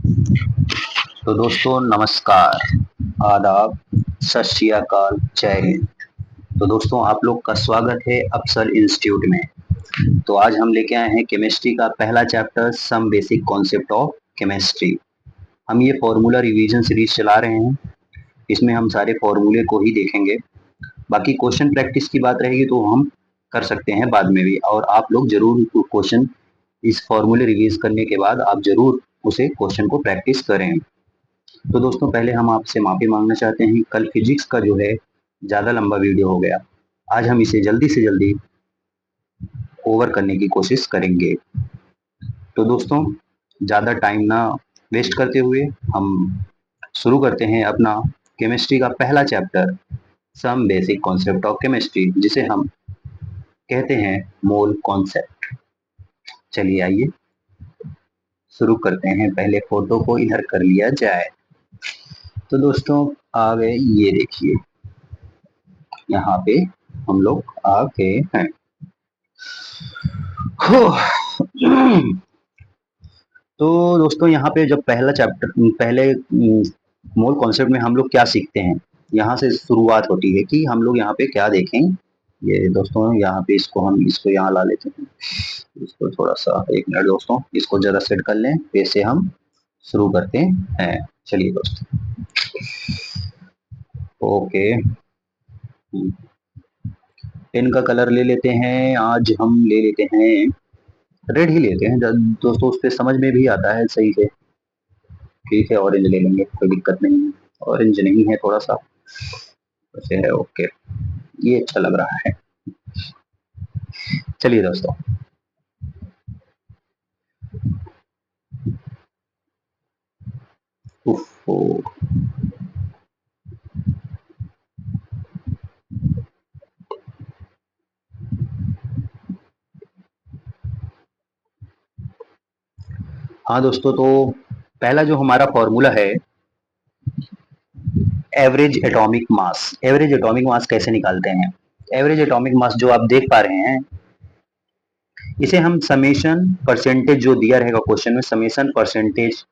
तो दोस्तों नमस्कार, आदाब, सत श्री अकाल, जय हिंद। तो दोस्तों आप लोग का स्वागत है अप्सर इंस्टीट्यूट में। तो आज हम लेके आए हैं केमिस्ट्री का पहला chapter some basic concept of chemistry. हम ये फॉर्मूला रिवीजन सीरीज चला रहे हैं। इसमें हम सारे फॉर्मूले को ही देखेंगे। बाकी क्वेश्चन प्रैक्टिस की बात रहेगी तो हम कर सकते हैं बाद में भी, और आप लोग जरूर क्वेश्चन इस फॉर्मूले रिवीज करने के बाद आप जरूर उसे क्वेश्चन को प्रैक्टिस करें। तो दोस्तों पहले हम आपसे माफी मांगना चाहते हैं, कल फिजिक्स का जो है ज़्यादा लंबा वीडियो हो गया। आज हम इसे जल्दी से जल्दी ओवर करने की कोशिश करेंगे। तो दोस्तों ज़्यादा टाइम ना वेस्ट करते हुए हम शुरू करते हैं अपना केमिस्ट्री का पहला chapter some basic concept of chemistry, जिसे हम कहते हैं मोल कॉन्सेप्ट। चलिए आइए शुरू करते हैं। पहले फोटो को इधर कर लिया जाए। तो दोस्तों आ गए, ये देखिए यहाँ पे हम लोग आ गए हैं। तो दोस्तों यहाँ पे जब पहला चैप्टर पहले मोल कॉन्सेप्ट में हम लोग क्या सीखते हैं, यहाँ से शुरुआत होती है कि हम लोग यहाँ पे क्या देखें। ये दोस्तों यहाँ पे इसको यहाँ ला लेते हैं। इसको थोड़ा सा एक मिनट दोस्तों, इसको जरा सेट कर लें, फिर से हम शुरू करते हैं। चलिए दोस्तों, ओके। पेन का कलर ले लेते हैं, आज हम ले लेते हैं रेड ही लेते हैं दोस्तों, उस पर समझ में भी आता है सही से। ठीक है, ऑरेंज ले लेंगे, कोई दिक्कत नहीं है। ऑरेंज नहीं है, थोड़ा सा वैसे है। ओके, ये अच्छा लग रहा है। चलिए दोस्तों, उफ, हाँ दोस्तों, तो पहला जो हमारा फॉर्मूला है average atomic mass. Average atomic mass कैसे निकालते हैं? एवरेज एटॉमिक मास जो आप देख पा रहे हैं, इसे हम समेशन परसेंटेज जो दिया रहेगा क्वेश्चन में, समेशन परसेंटेज,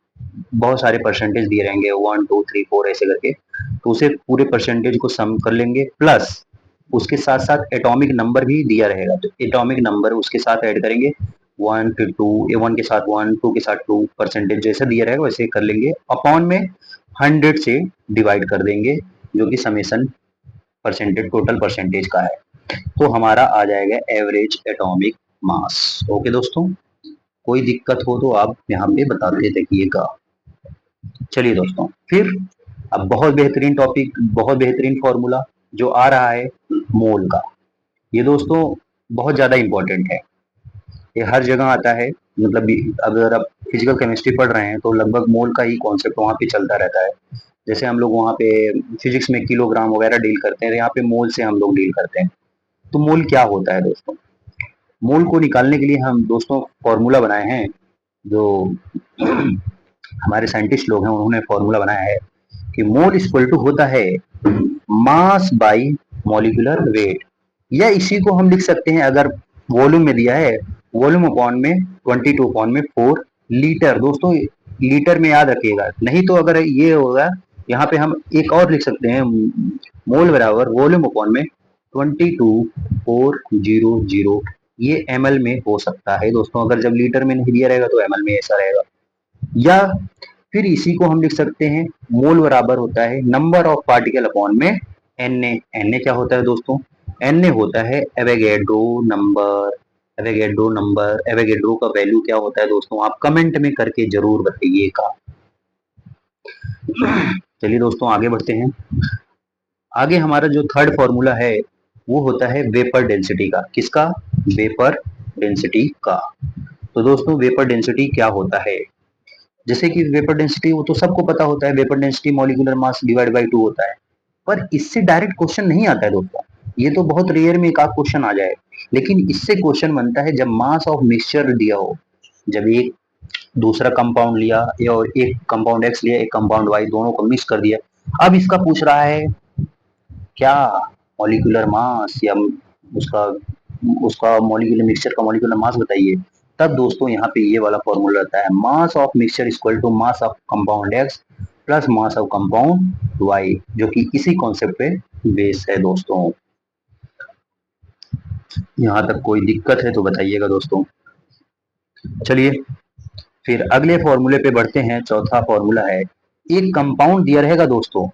बहुत सारे परसेंटेज दिए रहेंगे 1 2 3 4 ऐसे करके, तो उसे पूरे परसेंटेज को सम कर लेंगे, प्लस उसके साथ साथ एटॉमिक नंबर भी दिया रहेगा, तो एटॉमिक नंबर उसके साथ ऐड करेंगे। 1 फिर 2, 1 के साथ 1, 2 के साथ 2, परसेंटेज जैसा दिया रहेगा वैसे कर लेंगे, अपॉन में 100 से डिवाइड कर देंगे, जो कि समेशन परसेंटेज टोटल परसेंटेज का है। तो हमारा आ जाएगा एवरेज एटॉमिक मास। ओके दोस्तों, कोई दिक्कत हो तो आप यहाँ पे बताते रहिएगा। चलिए दोस्तों, फिर अब बहुत बेहतरीन टॉपिक, बहुत बेहतरीन फॉर्मूला जो आ रहा है मोल का। ये दोस्तों बहुत ज्यादा इंपॉर्टेंट है, ये हर जगह आता है। मतलब अगर आप फिजिकल केमिस्ट्री पढ़ रहे हैं तो लगभग मोल का ही कॉन्सेप्ट वहाँ पे चलता रहता है। जैसे हम लोग वहाँ पे फिजिक्स में किलोग्राम वगैरह डील करते हैं, यहाँ पे मोल से हम लोग डील करते हैं। तो मोल क्या होता है दोस्तों? मोल को निकालने के लिए हम दोस्तों फॉर्मूला बनाए हैं, जो हमारे साइंटिस्ट लोग हैं उन्होंने फॉर्मूला बनाया है कि मोल इक्वल टू होता है मास बाई मॉलिक्यूलर वेट, या इसी को हम लिख सकते हैं अगर वॉल्यूम में दिया है, वॉल्यूम अपॉन में 22 अपॉन में 4 लीटर। दोस्तों लीटर में याद रखिएगा, नहीं तो अगर ये होगा यहाँ पे हम एक और लिख सकते हैं, मोल बराबर वॉल्यूम अपॉन में 22,400, ये ml में हो सकता है दोस्तों। अगर जब लीटर में नहीं दिया रहेगा तो ml में ऐसा रहेगा। या फिर इसी को हम लिख सकते हैं मोल बराबर होता है नंबर ऑफ पार्टिकल अपॉन में Na। Na क्या होता है दोस्तों? Na होता है Avogadro number. Avogadro number, Avogadro का वैल्यू क्या होता है दोस्तों, आप कमेंट में करके जरूर बताइएगा। चलिए दोस्तों आगे बढ़ते हैं। आगे हमारा जो थर्ड फॉर्मूला है वो होता है वेपर डेंसिटी का। किसका? वेपर डेंसिटी का। तो दोस्तों वेपर डेंसिटी क्या होता है? जैसे कि वेपर डेंसिटी वो तो सबको पता होता है, vapour density molecular mass divide by 2 होता है, पर इससे डायरेक्ट क्वेश्चन नहीं आता है दोस्तों। ये तो बहुत रेयर में एक आध क्वेश्चन आ जाए, लेकिन इससे क्वेश्चन बनता है जब मास ऑफ मिक्सचर दिया हो। जब एक दूसरा कंपाउंड लिया या और एक कंपाउंड एक्स लिया, एक कंपाउंड वाई, दोनों को मिक्स कर दिया, अब इसका पूछ रहा है क्या? मॉलिक्यूलर मास, या उसका उसका मॉलिक्यूलर मिक्सचर का मॉलिक्यूलर मास बताइए। तब दोस्तों यहाँ पे ये वाला फॉर्मूला रहता है, mass of mixture equal to mass of compound X plus mass of compound Y, जो कि इसी कॉन्सेप्ट पे बेस है दोस्तों। यहाँ तक कोई दिक्कत है तो बताइएगा दोस्तों। चलिए फिर अगले फॉर्मूले पे बढ़ते हैं। चौथा फॉर्मूला है, एक कंपाउंड दिया रहेगा दोस्तों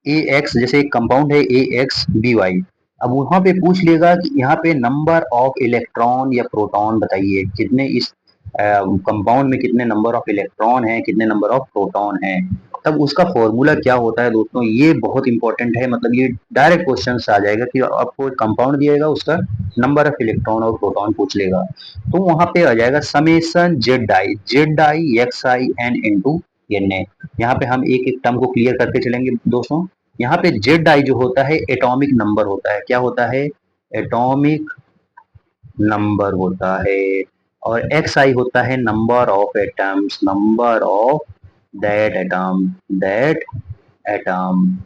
ए एक्स, जैसे एक कंपाउंड है ए एक्स बी वाई। अब वहां पे पूछ लेगा कि यहाँ पे नंबर ऑफ इलेक्ट्रॉन या प्रोटॉन बताइए, कितने इस कंपाउंड में कितने नंबर ऑफ इलेक्ट्रॉन है, कितने नंबर ऑफ प्रोटॉन है। तब उसका फॉर्मूला क्या होता है दोस्तों, ये बहुत इंपॉर्टेंट है, मतलब ये डायरेक्ट क्वेश्चन आ जाएगा कि आपको कंपाउंड दिएगा, उसका नंबर ऑफ इलेक्ट्रॉन और प्रोटॉन पूछ लेगा, तो वहां पे आ जाएगा summation Z I X I N into N A. यहाँ पे हम एक एक टर्म को क्लियर करते चलेंगे दोस्तों। यहाँ पे जेड आई जो होता है एटॉमिक नंबर होता है, क्या होता है, एटॉमिक नंबर होता है, और एक्स आई होता है number of atoms, number of that atom.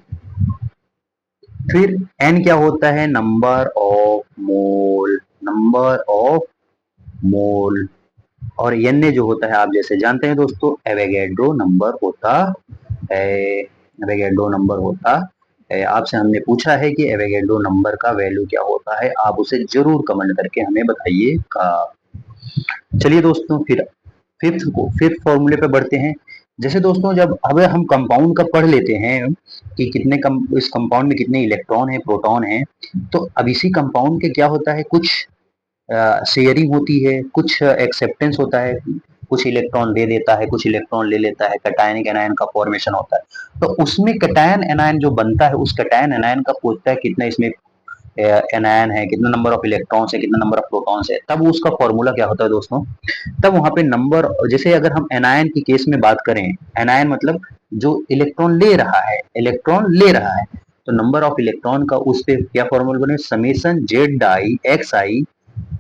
फिर एन क्या होता है, number of mole, number of mole. और एन ए जो होता है आप जैसे जानते हैं दोस्तों, एवोगैड्रो नंबर होता है, एवोगैड्रो नंबर होता है। आपसे हमने पूछा है कि एवोगैड्रो नंबर का वैल्यू क्या होता है, आप उसे जरूर कमेंट करके हमें बताइएगा। चलिए दोस्तों फिर फिफ्थ फॉर्मूले पे बढ़ते हैं। जैसे दोस्तों जब अब हम कंपाउंड का पढ़ लेते हैं कि कितने इस कंपाउंड में कितने इलेक्ट्रॉन है प्रोटॉन है, तो अब इसी कंपाउंड के क्या होता है, कुछ शेयरिंग होती है, कुछ एक्सेप्टेंस होता है, कुछ इलेक्ट्रॉन दे देता है, कुछ इलेक्ट्रॉन ले लेता है, कैटायनिक एनायन का फॉर्मेशन होता है। तो उसमें कैटायन एनायन जो बनता है, उस कैटायन एनायन का पूछता है कितना इसमें एनायन है, कितना नंबर ऑफ इलेक्ट्रॉन्स है, कितना नंबर ऑफ प्रोटॉन्स है। तब उसका फॉर्मूला क्या होता है दोस्तों, तब वहां पे नंबर, जैसे अगर हम एनायन की केस में बात करें, एनायन मतलब जो इलेक्ट्रॉन ले रहा है, इलेक्ट्रॉन ले रहा है, तो नंबर ऑफ इलेक्ट्रॉन का उस पे क्या फॉर्मूला बने, summation Z I X I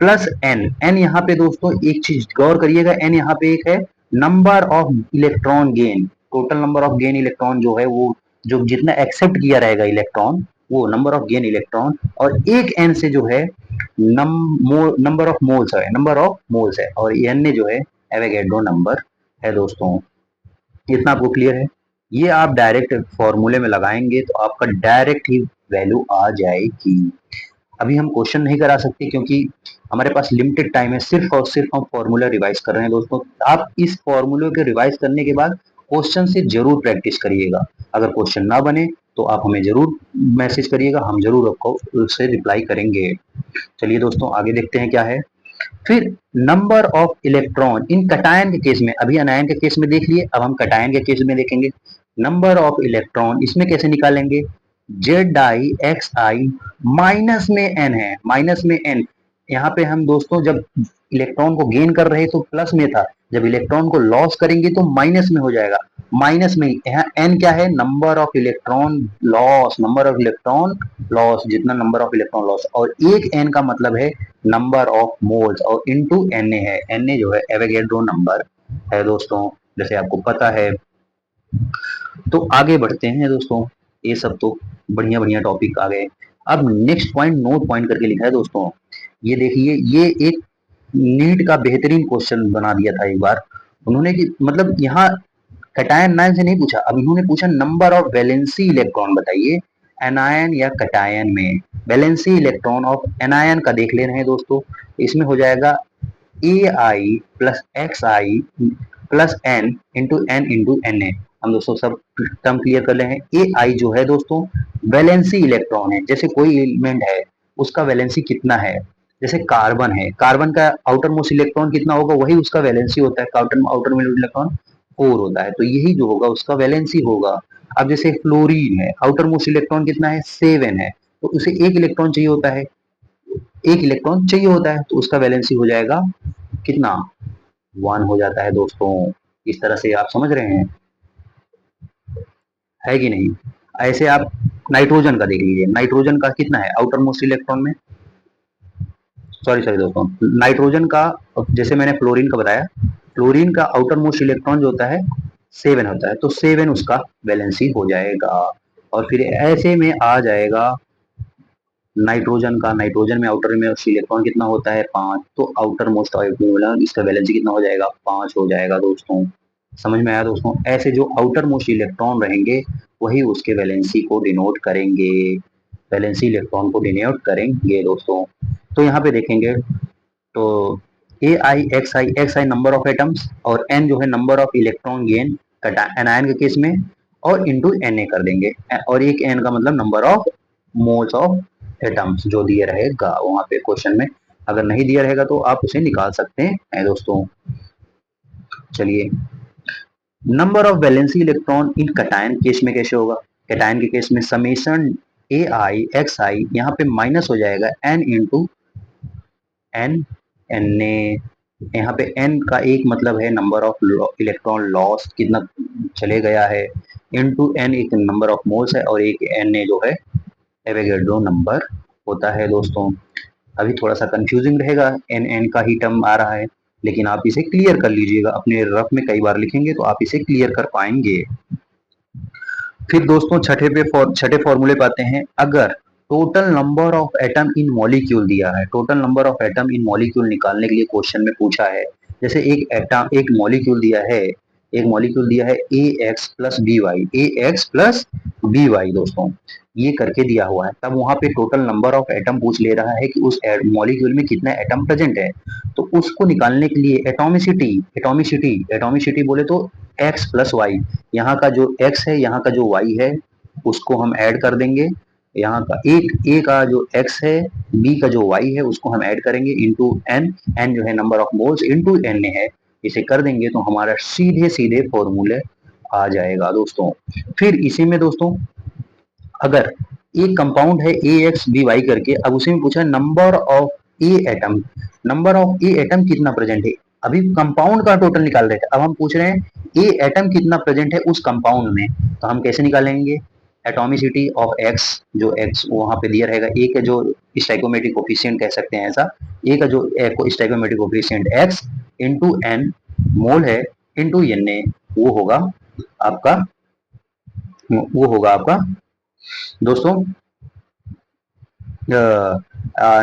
plus N. N यहाँ पे दोस्तों एक चीज गौर करिएगा, एन यहाँ पे एक है number of electron gain, total number of gain electron जो है वो, जो जितना एक्सेप्ट किया रहेगा इलेक्ट्रॉन, वो नंबर ऑफ गेन इलेक्ट्रॉन। और एक एन से जो है नंबर ऑफ मोल्स है, नंबर ऑफ मोल्स है, और एन ने जो है एवोगैड्रो नंबर है दोस्तों। इतना आपको क्लियर है। ये आप डायरेक्ट फॉर्मूले में लगाएंगे तो आपका डायरेक्ट ही वैल्यू आ जाएगी। अभी हम क्वेश्चन नहीं करा सकते क्योंकि हमारे पास लिमिटेड टाइम है, सिर्फ और सिर्फ हम फॉर्मूला रिवाइज कर रहे हैं दोस्तों। आप इस फॉर्मूले के रिवाइज करने के बाद क्वेश्चन से जरूर प्रैक्टिस करिएगा। अगर क्वेश्चन ना बने तो आप हमें जरूर मैसेज करिएगा, हम जरूर आपको उससे रिप्लाई करेंगे। चलिए दोस्तों आगे देखते हैं क्या है। फिर number of electron in cation के केस में, अभी अनायन के केस में देख लिए, अब हम कटायन के केस में देखेंगे। नंबर ऑफ इलेक्ट्रॉन इसमें कैसे निकालेंगे, Z I X I minus में एन है, माइनस में एन। यहाँ पे हम दोस्तों जब इलेक्ट्रॉन को गेन कर रहे तो प्लस में था, जब इलेक्ट्रॉन को लॉस करेंगे तो माइनस में हो जाएगा, माइनस में। यहाँ एन क्या है, number of electron loss, number of electron loss, जितना नंबर ऑफ इलेक्ट्रॉन लॉस, और एक एन का मतलब है नंबर ऑफ मोल्स, और इनटू एन ए है, एन ए जो है एवोगैड्रो नंबर है दोस्तों, जैसे आपको पता है। तो आगे बढ़ते हैं दोस्तों, ये सब तो बढ़िया बढ़िया टॉपिक आ गए। अब नेक्स्ट पॉइंट नोट पॉइंट करके लिखा है दोस्तों, ये देखिए, ये एक नीट का बेहतरीन क्वेश्चन बना दिया था एक बार उन्होंने, कि मतलब यहाँ कैटायन नाइन से नहीं पूछा, अब इन्होंने पूछा नंबर ऑफ वैलेंसी इलेक्ट्रॉन बताइए एनायन या कैटायन में। वैलेंसी इलेक्ट्रॉन ऑफ एनायन का देख ले रहे हैं दोस्तों, इसमें हो जाएगा A I plus X I plus N into N A. हम दोस्तों सब टर्म क्लियर कर ले हैं। ए आई जो है दोस्तों वैलेंसी इलेक्ट्रॉन है, जैसे कोई एलिमेंट है उसका वैलेंसी कितना है, जैसे कार्बन है, कार्बन का आउटर मोस्ट इलेक्ट्रॉन कितना होगा, वही उसका वैलेंसी होता है, आउटर मोस्ट इलेक्ट्रॉन 4 होता है, तो यही जो होगा उसका वैलेंसी होगा। अब जैसे फ्लोरीन है, आउटर मोस्ट इलेक्ट्रॉन कितना है, 7 है, तो उसे एक इलेक्ट्रॉन चाहिए होता है, एक इलेक्ट्रॉन चाहिए होता है, तो उसका वैलेंसी हो जाएगा कितना, 1 हो जाता है दोस्तों। इस तरह से आप समझ रहे हैं, है कि नहीं। ऐसे आप नाइट्रोजन का देख लीजिए, नाइट्रोजन का कितना है आउटर मोस्ट इलेक्ट्रॉन में, सॉरी दोस्तों, नाइट्रोजन का, जैसे मैंने फ्लोरीन का बताया, फ्लोरीन का आउटर मोस्ट इलेक्ट्रॉन जो होता है 7 होता है, तो 7 उसका वैलेंसी हो जाएगा। और फिर ऐसे में आ जाएगा नाइट्रोजन में आउटर में इलेक्ट्रॉन कितना होता है 5, तो आउटर मोस्ट इसका वैलेंसी कितना हो जाएगा 5 हो जाएगा दोस्तों। समझ में आया दोस्तों? ऐसे जो आउटर मोस्ट इलेक्ट्रॉन रहेंगे वही उसके वैलेंसी को डिनोट करेंगे, वैलेंसी इलेक्ट्रॉन को डिनोट करेंगे दोस्तों। तो यहाँ पे देखेंगे तो x I number of atoms और एन जो है number of electron gain anion के केस में, और इंटू एन ए कर देंगे, और एक एन का मतलब number of moles of atoms जो दिया रहेगा वहां पे क्वेश्चन में। अगर नहीं दिया रहेगा तो आप उसे निकाल सकते हैं दोस्तों। चलिए, number of valency electron in cation case में कैसे होगा? कैटायन के केस में समेशन ए आई एक्स आई यहाँ पे माइनस हो जाएगा N into N N A. यहाँ पे एन का एक मतलब है नंबर ऑफ इलेक्ट्रॉन लॉस कितना चले गया है, इनटू एन एक नंबर ऑफ मोल्स है, और एक एन ए जो है एवोगैड्रो नंबर होता है दोस्तों। अभी थोड़ा सा कंफ्यूजिंग रहेगा, एन एन का ही टर्म आ रहा है, लेकिन आप इसे क्लियर कर लीजिएगा, अपने रफ में कई बार लिखेंगे तो आप इसे क्लियर कर पाएंगे। फिर दोस्तों छठे फॉर्मूले पे आते हैं। अगर total number of atom in molecule दिया है, total number of atom in molecule निकालने के लिए क्वेश्चन में पूछा है, जैसे एक मॉलिक्यूल दिया है, ए एक्स प्लस बी वाई, ए एक्स प्लस बी वाई दोस्तों, ये करके दिया हुआ है, तब वहां पे टोटल नंबर ऑफ एटम पूछ ले रहा है कि उस मॉलिक्यूल में कितना एटम प्रेजेंट है। तो उसको निकालने के लिए एटॉमिसिटी बोले तो एक्स प्लस वाई, यहाँ का जो x है यहाँ का जो y है उसको हम ऐड कर देंगे, यहाँ का एक ए का जो x है, b का जो y है उसको हम ऐड करेंगे इंटू एन, एन जो है number of moles into N है, इसे कर देंगे तो हमारा सीधे सीधे फॉर्मूले आ जाएगा दोस्तों। फिर इसी में दोस्तों अगर एक कंपाउंड है ए एक्स बी वाई करके, अब उसी में पूछा है number of A atom, number of A atom कितना प्रेजेंट है। अभी कंपाउंड का टोटल निकाल रहे थे, अब हम पूछ रहे हैं ए एटम कितना प्रेजेंट है उस कंपाउंड में, तो हम कैसे निकालेंगे? एटॉमिसिटी ऑफ एक्स, जो एक्स वहां पे दिया रहेगा, ए का जो स्टाइकोमेट्रिक कोफिशिएंट कह सकते हैं ऐसा, ए का जो stoichiometric coefficient X into N mole है इंटू एन ए, वो होगा आपका दोस्तों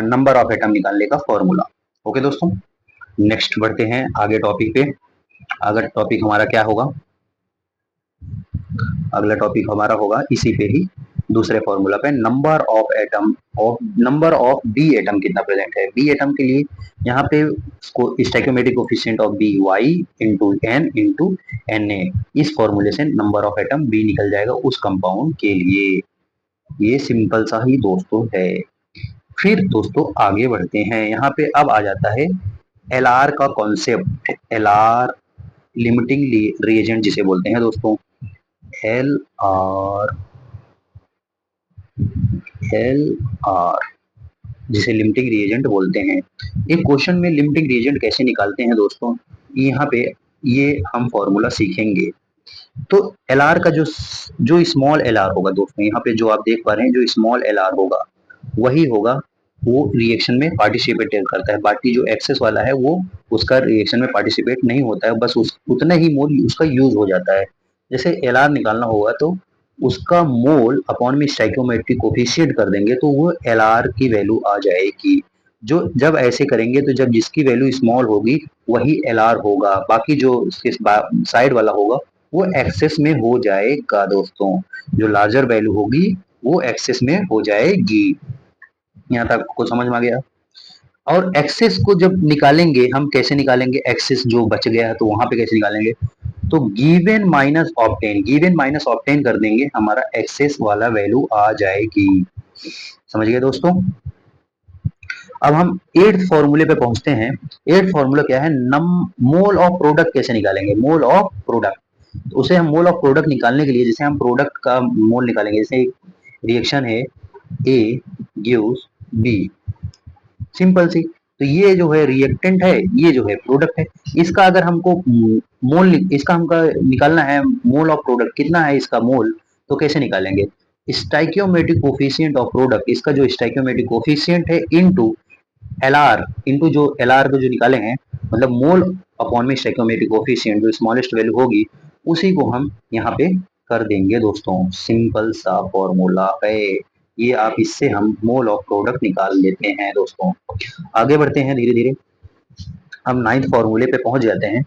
नंबर ऑफ एटम निकालने का फॉर्मूला। ओके दोस्तों, नेक्स्ट बढ़ते हैं आगे टॉपिक पे। अगर टॉपिक हमारा क्या होगा, अगला टॉपिक हमारा होगा इसी पे ही दूसरे फॉर्मूला पे, नंबर ऑफ बी एटम कितना प्रेजेंट है। बी एटम के लिए यहाँ पे stoichiometric coefficient of B Y into N A, इस फॉर्मूले से नंबर ऑफ एटम बी निकल जाएगा उस कंपाउंड के लिए। ये सिंपल सा ही दोस्तों है। फिर दोस्तों आगे बढ़ते हैं, यहाँ पे अब आ जाता है एल आर का concept. L R limiting reagent जिसे बोलते हैं दोस्तों, एल आर जिसे लिमिटिंग रिएजेंट बोलते हैं। एक क्वेश्चन में लिमिटिंग रिएजेंट कैसे निकालते हैं दोस्तों, यहाँ पे ये हम फॉर्मूला सीखेंगे। तो एल आर का जो स्मॉल एल आर होगा दोस्तों, यहाँ पे जो आप देख पा रहे हैं जो स्मॉल एल आर होगा वही होगा वो रिएक्शन में पार्टिसिपेट करता है, बाकी जो एक्सेस वाला है वो उसका रिएक्शन में पार्टिसिपेट नहीं होता है, बस उतना ही मोल उसका यूज हो जाता है। जैसे एल आर निकालना होगा तो उसका मोल अपॉन में स्टाइकोमेट्रिक कोफिशिएंट कर देंगे तो वो एल आर की वैल्यू आ जाएगी। जो जब ऐसे करेंगे तो जब जिसकी वैल्यू स्मॉल होगी वही एल आर होगा, बाकी जो उसके साइड वाला होगा वो एक्सेस में हो जाएगा दोस्तों, जो लार्जर वैल्यू होगी वो एक्सेस में हो जाएगी। यहाँ तक आपको समझ में आ गया। और एक्सेस को जब निकालेंगे हम कैसे निकालेंगे, एक्सेस जो बच गया है तो वहां पे कैसे निकालेंगे, तो गिवन माइनस ऑप्टेन कर देंगे, हमारा एक्सेस वाला वैल्यू आ जाएगी। समझ गए दोस्तों। अब हम एट्थ फॉर्मूले पे पहुंचते हैं। एट्थ फॉर्मूला क्या है, मोल ऑफ प्रोडक्ट कैसे निकालेंगे, मोल ऑफ प्रोडक्ट। तो उसे हम मोल ऑफ प्रोडक्ट निकालने के लिए जैसे हम प्रोडक्ट का मोल निकालेंगे, जैसे रिएक्शन है ए गिव्स बी, सिंपल सी, तो ये जो है रिएक्टेंट है, ये जो है प्रोडक्ट है। इसका अगर हमको मोल इसका हमका निकालना है, मोल ऑफ प्रोडक्ट कितना है इसका मोल, तो कैसे निकालेंगे, स्टाइकियोमेट्रिक कोफिशिएंट ऑफ प्रोडक्ट, इसका जो स्टाइकियोमेट्रिक कोफिशिएंट है इनटू एल आर, इंटू जो एल आर को जो निकाले हैं मतलब मोल अपॉन में स्टाइकियोमेट्रिक कोफिशिएंट जो स्मॉलेस्ट वैल्यू होगी उसी को हम यहाँ पे कर देंगे दोस्तों। सिंपल सा फॉर्मूला है, ये आप इससे हम मोल ऑफ प्रोडक्ट निकाल लेते हैं दोस्तों। आगे बढ़ते हैं धीरे धीरे, हम नाइन्थ फॉर्मूले पे पहुंच जाते हैं।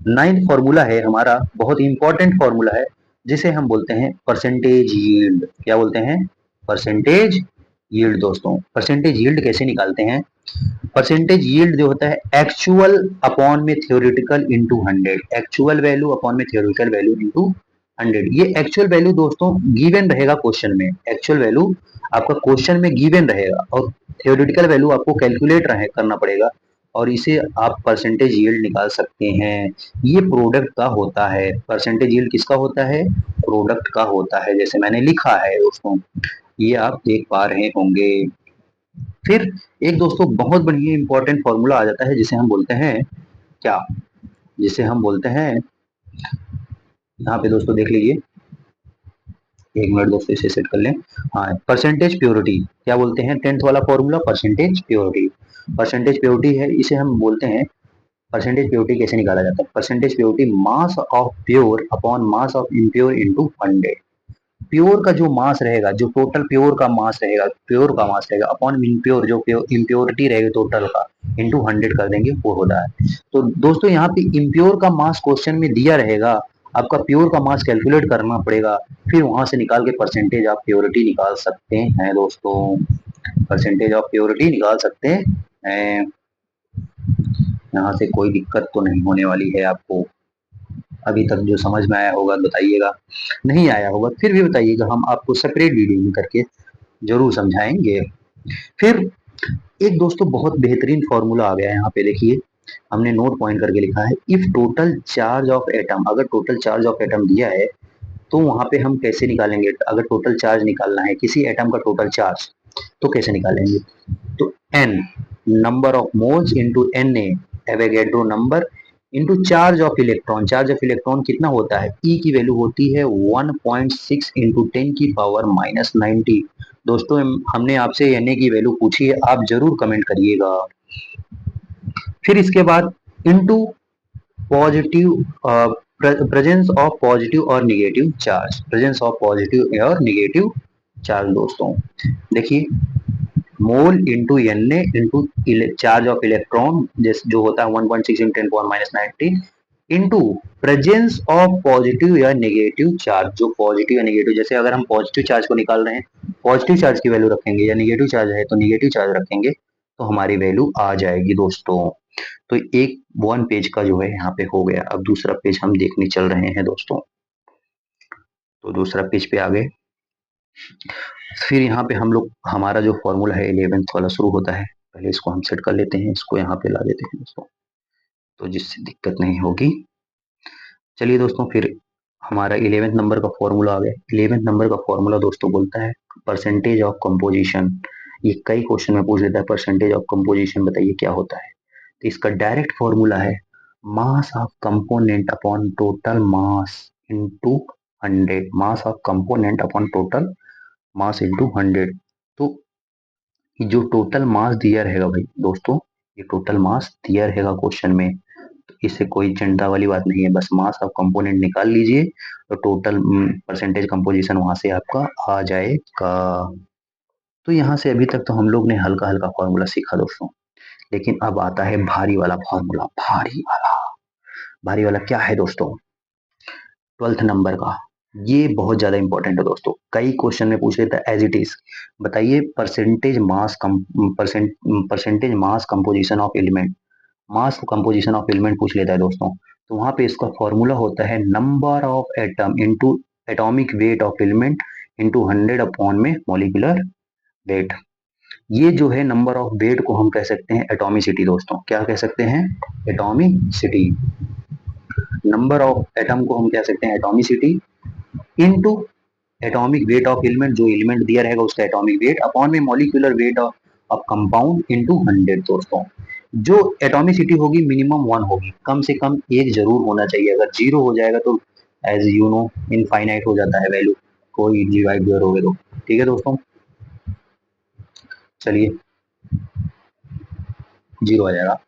नाइन्थ फॉर्मूला है हमारा, बहुत इंपॉर्टेंट फॉर्मूला है, जिसे हम बोलते हैं परसेंटेज यील्ड। क्या बोलते हैं? परसेंटेज यील्ड दोस्तों। परसेंटेज यील्ड कैसे निकालते हैं? परसेंटेज यील्ड जो होता है एक्चुअल अपॉन में theoretical into 100, actual value upon में थ्योरेटिकल वैल्यू इंटू 100। ये एक्चुअल वैल्यू दोस्तों गिवन रहेगा क्वेश्चन में, एक्चुअल वैल्यू आपका क्वेश्चन में गिवन रहेगा और थ्योरेटिकल वैल्यू आपको कैलकुलेट करना पड़ेगा और इसे आप परसेंटेज यील्ड निकाल सकते हैं। ये प्रोडक्ट का होता है। परसेंटेज यील्ड किसका होता है? प्रोडक्ट का होता है, जैसे मैंने लिखा है दोस्तों, ये आप देख पा रहे होंगे। फिर एक दोस्तों बहुत बढ़िया इंपॉर्टेंट फॉर्मूला आ जाता है, जिसे हम बोलते हैं क्या? जिसे हम बोलते हैं, यहाँ पे दोस्तों देख लीजिए, एक मिनट दोस्तों इसे सेट कर लें। हाँ, परसेंटेज प्योरिटी। क्या बोलते हैं? 10th वाला formula percentage purity. Percentage purity है, इसे हम बोलते हैं। परसेंटेज प्योरिटी कैसे निकाला जाता है? Percentage purity mass of pure upon mass of impure into 100। Pure का जो मास रहेगा, जो टोटल प्योर का मास रहेगा, प्योर का मास रहेगा अपॉन इम्प्योर, जो इम्प्योरिटी रहेगी टोटल का, इंटू 100 कर देंगे, वो होता है। तो दोस्तों यहाँ पे इम्प्योर का मास क्वेश्चन में दिया रहेगा, आपका प्योर का मास कैलकुलेट करना पड़ेगा, फिर वहां से निकाल के परसेंटेज ऑफ प्योरिटी निकाल सकते हैं दोस्तों। परसेंटेज ऑफ प्योरिटी निकाल सकते हैं। यहाँ से कोई दिक्कत तो नहीं होने वाली है आपको। अभी तक जो समझ में आया होगा बताइएगा, नहीं आया होगा फिर भी बताइएगा, हम आपको सेपरेट वीडियो में करके जरूर समझाएंगे। फिर एक दोस्तों बहुत बेहतरीन फॉर्मूला आ गया है, यहाँ पे देखिए, हमने नोट पॉइंट करके लिखा है, if total charge of atom, अगर टोटल चार्ज ऑफ एटम दिया है तो वहां पे हम कैसे निकालेंगे? अगर टोटल चार्ज निकालना है किसी एटम का टोटल चार्ज, तो कैसे निकालेंगे? तो N number of moles into N Avogadro number into charge of electron. Charge of electron कितना होता है? ई की वैल्यू होती है 1.6 इंटू 10 की पावर माइनस 90। दोस्तों हमने आपसे एन की वैल्यू पूछी है, आप जरूर कमेंट करिएगा। फिर इसके बाद into positive, presence of positive और negative charge, presence of positive और निगेटिव चार्ज दोस्तों। देखिए, mole into N A into charge of electron जो होता है 1.6 into 10 power minus 90 into presence of positive या नेगेटिव चार्ज, जो पॉजिटिव या नेगेटिव, जैसे अगर हम पॉजिटिव चार्ज को निकाल रहे हैं, पॉजिटिव चार्ज की वैल्यू रखेंगे, या नेगेटिव चार्ज है तो नेगेटिव चार्ज रखेंगे, तो हमारी वैल्यू आ जाएगी दोस्तों। तो एक वन पेज का जो है यहाँ पे हो गया। अब दूसरा पेज हम देखने चल रहे हैं दोस्तों। तो दूसरा पेज पे आ गए। फिर यहाँ पे हम लोग, हमारा जो फॉर्मूला है 11th वाला शुरू होता है। पहले इसको हम सेट कर लेते हैं, इसको यहाँ पे ला देते हैं दोस्तों, तो जिससे दिक्कत नहीं होगी। चलिए दोस्तों, फिर हमारा 11th नंबर का फॉर्मूला आ गया। 11th नंबर का फॉर्मूला दोस्तों बोलता है परसेंटेज ऑफ कंपोजिशन। ये कई क्वेश्चन में पूछ लेता है, परसेंटेज ऑफ कंपोजिशन बताइए क्या होता है। तो इसका डायरेक्ट फॉर्मूला है mass of component upon total mass into 100। Mass of component upon total mass into 100। तो जो टोटल मास दिया रहेगा भाई दोस्तों, ये टोटल मास दिया रहेगा क्वेश्चन में, तो इससे कोई चिंता वाली बात नहीं है, बस मास ऑफ कंपोनेंट निकाल लीजिए तो टोटल परसेंटेज कंपोजिशन वहां से आपका आ जाएगा। तो यहाँ से अभी तक तो हम लोग ने हल्का हल्का फॉर्मूला सीखा दोस्तों, लेकिन अब आता है भारी वाला फॉर्मूला। भारी वाला, भारी वाला क्या है दोस्तों? 12th नंबर का। ये बहुत ज्यादा इंपॉर्टेंट है दोस्तों, कई क्वेश्चन में पूछ लेता है एज इट इज। बताइए percentage mass percentage mass composition of element, mass composition of element पूछ लेता है दोस्तों। तो वहां पे इसका फॉर्मूला होता है number of atom into atomic weight of element into 100 upon में मॉलिक्यूलर वेट। ये जो है नंबर ऑफ वेट को हम कह सकते हैं एटॉमिसिटी दोस्तों। क्या कह सकते हैं? एटॉमिसिटी। नंबर ऑफ एटम को हम कह सकते हैं atomicity into atomic weight of element, जो एलिमेंट दिया रहेगा उसका एटॉमिक वेट, अपॉन में molecular weight of compound into 100 दोस्तों। जो एटॉमिसिटी होगी मिनिमम 1 होगी, कम से कम एक जरूर होना चाहिए। अगर 0 हो जाएगा तो एज यू नो इनफाइनाइट हो जाता है वैल्यू, कोई डिवाइड करोगे तो। ठीक है दोस्तों, चलिए 0 आ जाएगा।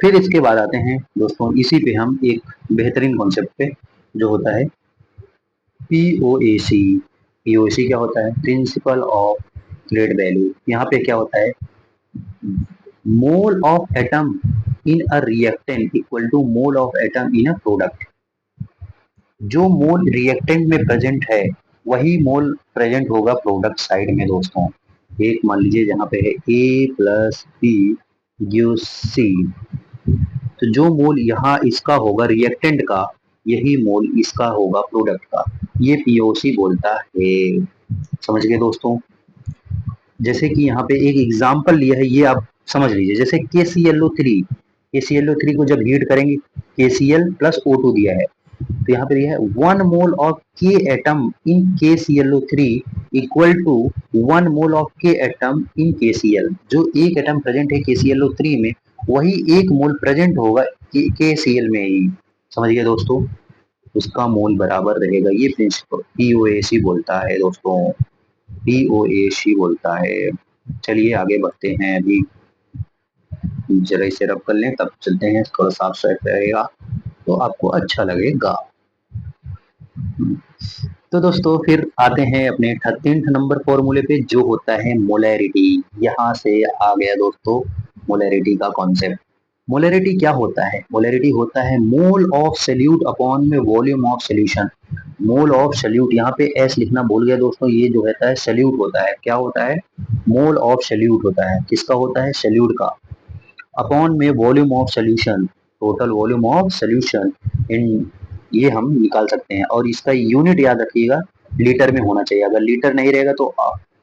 फिर इसके बाद आते हैं दोस्तों, इसी पे हम एक बेहतरीन कॉन्सेप्ट पे, जो होता है पीओएसी। पीओएसी क्या होता है? Principle of grade value. यहाँ पे क्या होता है, mole of atom in a reactant equal to mole of atom in a product. जो मोल रिएक्टेंट में प्रेजेंट है वही मोल प्रेजेंट होगा प्रोडक्ट साइड में दोस्तों। एक मान लीजिए जहाँ पे है A plus B give C, तो जो मोल यहाँ इसका होगा रिएक्टेंट का, यही मोल इसका होगा प्रोडक्ट का। ये पीओसी बोलता है। समझ गए दोस्तों। जैसे कि यहाँ पे एक एग्जाम्पल लिया है, ये आप समझ लीजिए। जैसे KClO3 को जब हीट करेंगे, KCl प्लस O2 दिया है, तो यहाँ पे दिया है 1 mole of K atom in KClO3 equal to 1 mole of K atom in KCl। जो एक एटम प्रेजेंट है KClO3 में, वही एक मोल प्रेजेंट होगा KCl में ही। समझ गए दोस्तों। उसका मोल बराबर रहेगा। ये प्रिंसिपल पीओएसी बोलता है दोस्तों, पीओएसी बोलता है। चलिए आगे बढ़ते हैं। अभी जरा इसे रब कर लें, तब चलते हैं। थोड़ा साफ साफ रहेगा तो आपको अच्छा लगेगा। तो दोस्तों फिर आते हैं अपने 13th नंबर फॉर्मूले पे, जो होता है मोलैरिटी। यहाँ से आ गया दोस्तों मोलैरिटी का कॉन्सेप्ट। मोलैरिटी क्या होता है? मोलैरिटी होता है मोल ऑफ सॉल्यूट अपॉन में volume of solution. Mole of solute, यहाँ पे एस लिखना भूल गया दोस्तों। ये जो होता है सॉल्यूट होता है, क्या होता है? मोल ऑफ सॉल्यूट होता है। किसका होता है? सॉल्यूट का। अपॉन में volume of solution, total volume of solution in, ये हम निकाल सकते हैं। और इसका यूनिट याद रखिएगा, लीटर में होना चाहिए। अगर लीटर नहीं रहेगा तो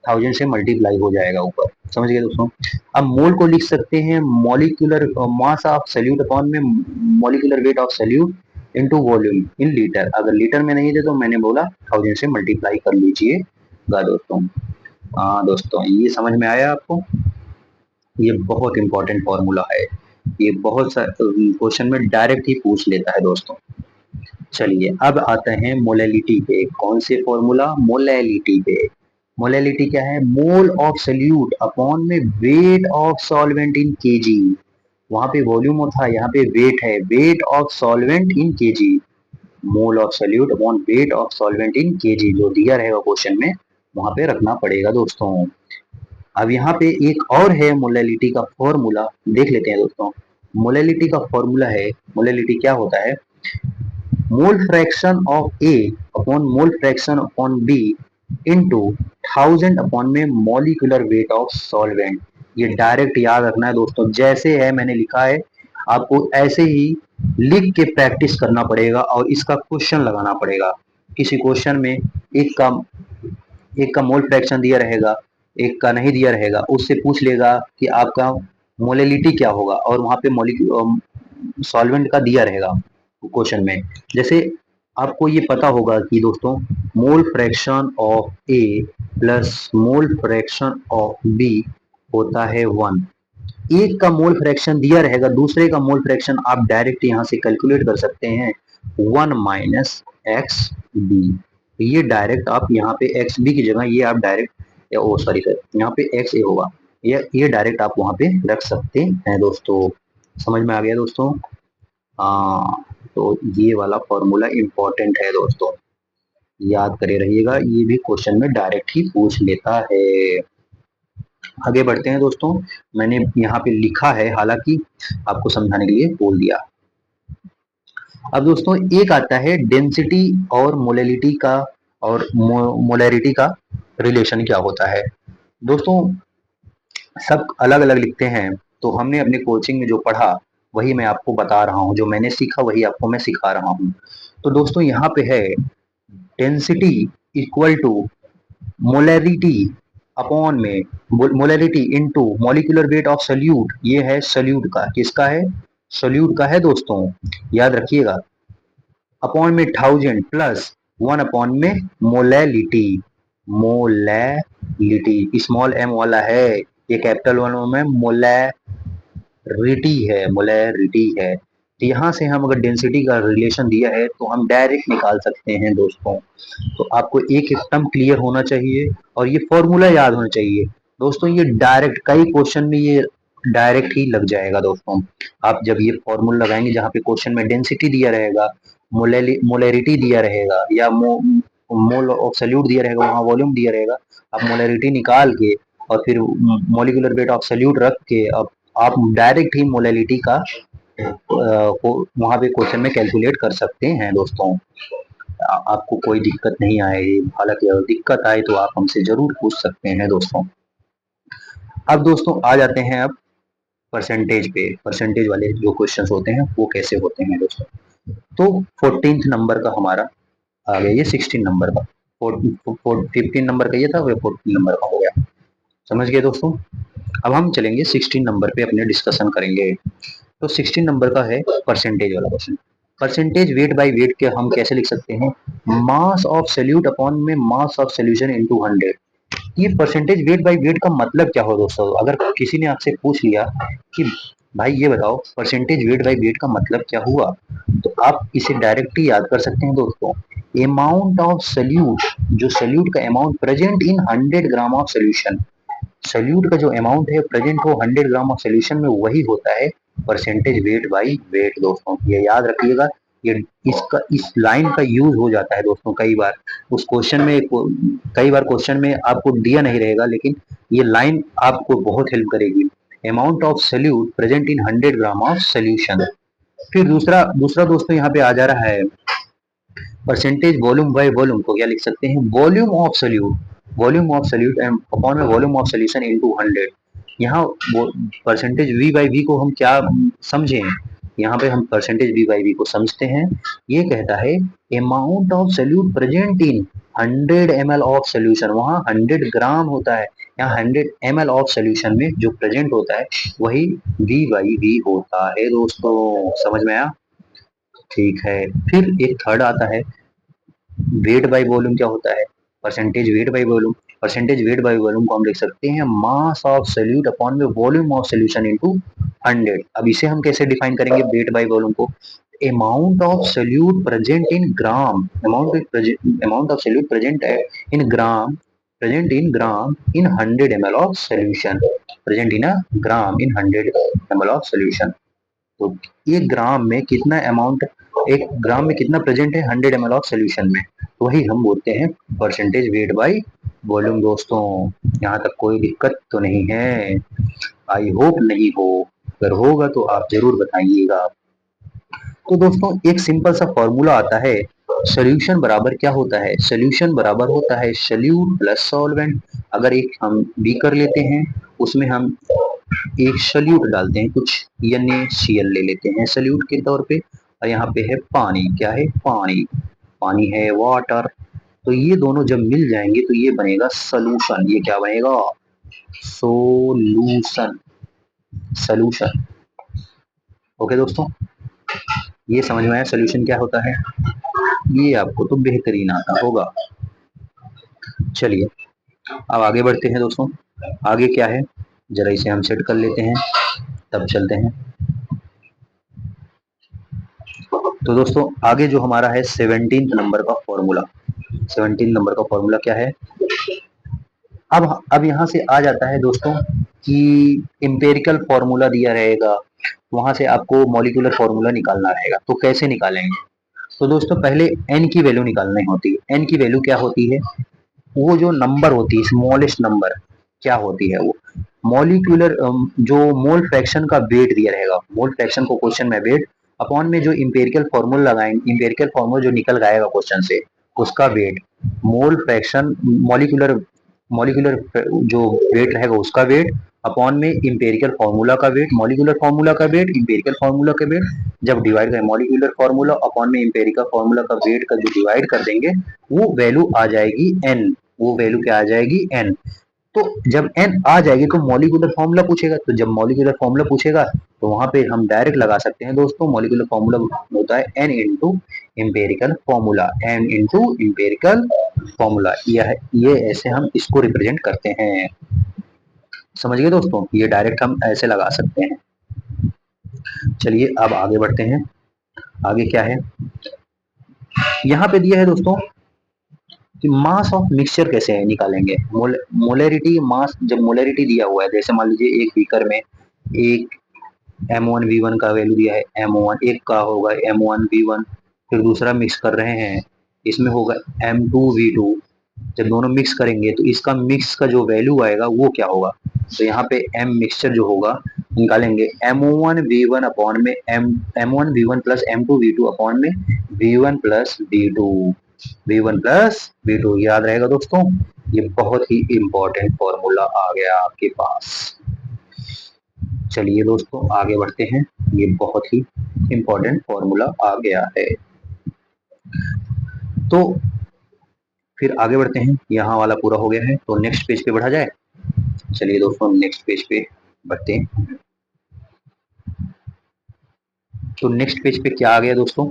1000 से मल्टीप्लाई हो जाएगा ऊपर। समझ गए दोस्तों। अब मोल को लिख सकते हैं molecular mass of solute upon में molecular weight of solute into volume in litre. अगर लीटर में नहीं थे तो मैंने बोला 1000 से मल्टीप्लाई कर लीजिएगा दोस्तों। हाँ दोस्तों, ये समझ में आया आपको? ये बहुत इंपॉर्टेंट फॉर्मूला है। ये बहुत सा क्वेश्चन में डायरेक्ट ही पूछ लेता है दोस्तों। चलिए अब आते हैं मोलैलिटी पे। कौन से फॉर्मूला? मोलैलिटी पे। मोलैलिटी क्या है? मोल ऑफ सॉल्यूट अपॉन में weight of solvent in KG. वहां पे वॉल्यूम था, यहाँ पे वेट है। Wait of solvent in KG. Mole of solute upon weight of solvent in KG, जो दिया रहेगा क्वेश्चन में, वहां पे रखना पड़ेगा दोस्तों। अब यहाँ पे एक और है मोलैलिटी का फॉर्मूला, देख लेते हैं दोस्तों। मोलैलिटी का फॉर्मूला है, मोलैलिटी क्या होता है? Mole fraction of A upon mole fraction upon B into 1000 upon में मॉलिक्यूलर वेट ऑफ सॉल्वेंट। ये डायरेक्ट याद रखना है दोस्तों। जैसे है मैंने लिखा है, आपको ऐसे ही लिख के प्रैक्टिस करना पड़ेगा और इसका क्वेश्चन लगाना पड़ेगा। किसी क्वेश्चन में एक का मोल फ्रैक्शन दिया रहेगा, एक का नहीं दिया रहेगा, उससे पूछ लेगा कि आपका मोलैलिटी क्या होगा, और वहां पे सॉल्वेंट का दिया रहेगा क्वेश्चन में। जैसे आपको ये पता होगा कि दोस्तों mole fraction of A plus mole fraction of B होता है 1। एक का मोल फ्रैक्शन दिया रहेगा, दूसरे का मोल फ्रैक्शन आप डायरेक्ट यहाँ से कैलकुलेट कर सकते हैं, 1 माइनस एक्स बी। ये डायरेक्ट आप यहाँ पे एक्स बी की जगह ये आप डायरेक्ट, ओ सॉरी सर, यहाँ पे एक्स ए होगा, ये डायरेक्ट आप वहाँ पे रख सकते हैं दोस्तों। समझ में आ गया दोस्तों? हाँ, तो ये वाला फॉर्मूला इंपॉर्टेंट है दोस्तों, याद करे रहिएगा। ये भी क्वेश्चन में डायरेक्ट ही पूछ लेता है। आगे बढ़ते हैं दोस्तों। मैंने यहाँ पे लिखा है, हालांकि आपको समझाने के लिए बोल दिया। अब दोस्तों एक आता है डेंसिटी और मोलैलिटी का, और मोलैरिटी का रिलेशन क्या होता है। दोस्तों सब अलग अलग लिखते हैं, तो हमने अपने कोचिंग में जो पढ़ा वही मैं आपको बता रहा हूँ, जो मैंने सीखा वही आपको मैं सिखा रहा हूँ। तो दोस्तों यहाँ पे है density equal to molarity upon में molarity into molecular weight of solute. ये है सॉल्यूट का, किसका है? सॉल्यूट का है दोस्तों, याद रखिएगा। अपॉन में 1000 प्लस 1 अपॉन में मोलैलिटी। मोलैलिटी स्मॉल एम वाला है, ये कैपिटल वालों में मोलैरिटी है, मोलैरिटी है। तो यहाँ से हम अगर डेंसिटी का रिलेशन दिया है तो हम डायरेक्ट निकाल सकते हैं दोस्तों। तो आपको एक एक टर्म क्लियर होना चाहिए और ये फॉर्मूला याद होना चाहिए दोस्तों। ये डायरेक्ट कई क्वेश्चन में ये डायरेक्ट ही लग जाएगा दोस्तों। आप जब ये फॉर्मूला लगाएंगे, जहाँ पे क्वेश्चन में डेंसिटी दिया रहेगा, मोलैरिटी दिया रहेगा, या मोल ऑफ सॉल्यूट दिया रहेगा, वहाँ वॉल्यूम दिया रहेगा, आप मोलैरिटी निकाल के और फिर मॉलिक्यूलर वेट ऑफ सॉल्यूट रख के अब आप डायरेक्ट ही मोलैलिटी का वहां पे क्वेश्चन में कैलकुलेट कर सकते हैं दोस्तों। आपको कोई दिक्कत नहीं आएगी, हालांकि अगर दिक्कत आए तो आप हमसे जरूर पूछ सकते हैं दोस्तों। अब दोस्तों आ जाते हैं अब परसेंटेज पे। परसेंटेज वाले जो क्वेश्चंस होते हैं वो कैसे होते हैं दोस्तों। तो 14th नंबर का हमारा आ गया, ये 16 नंबर का, 15 नंबर का ये था, 14 नंबर का हो गया। समझ गए दोस्तों। अब हम चलेंगे 16 नंबर पे अपने डिस्कशन करेंगे। तो 16 नंबर का है परसेंटेज वाला question. Percentage weight by weight के हम कैसे लिख सकते हैं, मास ऑफ सोल्यूट अपॉन में मास ऑफ सोल्यूशन इनटू 100। ये परसेंटेज वेट बाय वेट का मतलब क्या हो दोस्तों, अगर किसी ने आपसे पूछ लिया कि भाई ये बताओ परसेंटेज वेट बाय वेट का मतलब क्या हुआ, तो आप इसे डायरेक्ट ही याद कर सकते हैं दोस्तों। अमाउंट ऑफ सोल्यूट, जो सोल्यूट का amount present in 100 gram of solution, solute का जो अमाउंट है प्रेजेंट हो 100 ग्राम ऑफ सोल्यूशन में, वही होता है परसेंटेज वेट बाई वेट दोस्तों। ये याद रखिएगा। ये इसका इस लाइन का यूज हो जाता है दोस्तों कई बार उस क्वेश्चन में, कई बार क्वेश्चन में आपको दिया नहीं रहेगा, लेकिन ये लाइन आपको बहुत हेल्प करेगी। Amount of solute present in 100 gram of solution. फिर दूसरा दूसरा दोस्तों यहाँ पे आ जा रहा है परसेंटेज वॉल्यूम बाय वॉल्यूम को क्या लिख सकते हैं, volume of solute, volume of solute and upon में वॉल्यूम ऑफ सोल्यूशन इनटू 100। यहाँ परसेंटेज वी बाई वी को हम क्या समझे, यहाँ पे हम परसेंटेज वी बाई वी को समझते हैं। ये कहता है amount of solute present in 100 ml of solution, वहाँ 100 ग्राम होता है, यहाँ 100 ml ऑफ सोल्यूशन में जो प्रेजेंट होता है वही वी बाई वी होता है दोस्तों। समझ में आया, ठीक है। फिर एक थर्ड आता है वेट बाय वॉल्यूम। क्या होता है percentage weight by volume, percentage weight by volume को हम लिख सकते हैं मास ऑफ सोल्यूट अपॉन में वॉल्यूम ऑफ सोल्यूशन इनटू 100। अब इसे हम कैसे डिफाइन करेंगे वेट बाय वॉल्यूम को, amount of solute present in gram, amount of solute present in gram, present in gram in 100 ml of solution, present in a gram in 100 ml of solution. तो एक ग्राम में कितना amount, एक ग्राम में कितना present है 100 ml of solution में, तो वही हम बोलते हैं परसेंटेज वेट बाय वॉल्यूम दोस्तों। यहाँ तक कोई दिक्कत तो नहीं है, आई होप नहीं हो, अगर होगा तो आप जरूर बताइएगा। तो दोस्तों एक सिंपल सा फॉर्मूला आता है, सोल्यूशन बराबर क्या होता है, सोल्यूशन बराबर होता है सोल्यूट प्लस सॉल्वेंट। अगर एक हम बीकर लेते हैं उसमें हम एक सोल्यूट डालते हैं, कुछ NaCl ले लेते हैं सोल्यूट के तौर पे, और यहाँ पे है पानी, क्या है पानी, पानी है वाटर। तो ये दोनों जब मिल जाएंगे तो ये बनेगा सोल्यूशन। ये क्या बनेगा, सोल्यूशन, सोल्यूशन। ओके दोस्तों, ये समझ में आया सोल्यूशन क्या होता है, ये आपको तो बेहतरीन आता होगा। चलिए अब आगे बढ़ते हैं दोस्तों। आगे क्या है जरा इसे हम सेट कर लेते हैं तब चलते हैं। तो दोस्तों आगे जो हमारा है 17 नंबर का फॉर्मूला, 17 नंबर का फॉर्मूला क्या है। अब यहाँ से आ जाता है दोस्तों कि इंपेरिकल फॉर्मूला दिया रहेगा, वहां से आपको मॉलिक्यूलर फॉर्मूला निकालना रहेगा। तो कैसे निकालेंगे, तो दोस्तों पहले एन की वैल्यू निकालनी होती है। एन की वैल्यू क्या होती है, वो जो नंबर होती है स्मॉलेस्ट नंबर क्या होती है, वो मॉलिक्यूलर जो मोल फ्रैक्शन का वेट दिया रहेगा, मोल फ्रैक्शन को क्वेश्चन में वेट अपॉन में जो इंपेरिकल फॉर्मूला लगाएंगे, इंपेरिकल फॉर्मूला जो निकल आएगा क्वेश्चन से उसका weight, mole fraction molecular, molecular जो वेट रहेगा उसका वेट अपॉन में इंपेरिकल फार्मूला का वेट, मॉलिक्यूलर फार्मूला का वेट, इंपेरिकल फार्मूला का वेट, जब डिवाइड करें मॉलिक्यूलर फार्मूला अपॉन में इंपेरिकल फार्मूला का वेट का जो डिवाइड कर देंगे वो वैल्यू आ जाएगी n, वो वैल्यू क्या आ जाएगी n। तो जब n आ जाएगी तो मॉलिक्यूलर फार्मूला पूछेगा, तो जब मॉलिक्यूलर फार्मूला पूछेगा तो वहां पे हम डायरेक्ट लगा सकते हैं दोस्तों, मॉलिक्यूलर फार्मूला होता है n into empirical formula, n into empirical formula. ये ऐसे हम इसको रिप्रेजेंट करते हैं। समझ गए दोस्तों, ये डायरेक्ट हम ऐसे लगा सकते हैं। चलिए अब आगे बढ़ते हैं। आगे क्या है, यहाँ पे दिया है दोस्तों कि मास ऑफ मिक्सचर कैसे निकालेंगे, मोलरिटी मास, जब मोलरिटी दिया हुआ है, जैसे मान लीजिए एक बीकर में एक M1V1 का वैल्यू दिया है, M1 एक का होगा M1V1, फिर दूसरा मिक्स कर रहे हैं इसमें होगा M2V2, जब दोनों मिक्स करेंगे तो इसका मिक्स का जो वैल्यू आएगा वो क्या होगा, तो यहाँ पे एम मिक्सचर जो होगा निकालेंगे MO1V1 अपॉन में M1V1 प्लस M2V2 अपॉन में V1 प्लस V2 याद रहेगा दोस्तों। ये बहुत ही इंपॉर्टेंट फॉर्मूला आ गया आपके पास। चलिए दोस्तों आगे बढ़ते हैं, ये बहुत ही इंपॉर्टेंट फॉर्मूला आ गया है। तो फिर आगे बढ़ते हैं, यहाँ वाला पूरा हो गया है तो नेक्स्ट पेज पे बढ़ा जाए। चलिए दोस्तों नेक्स्ट पेज पे बढ़ते हैं। तो नेक्स्ट पेज पे क्या आ गया दोस्तों,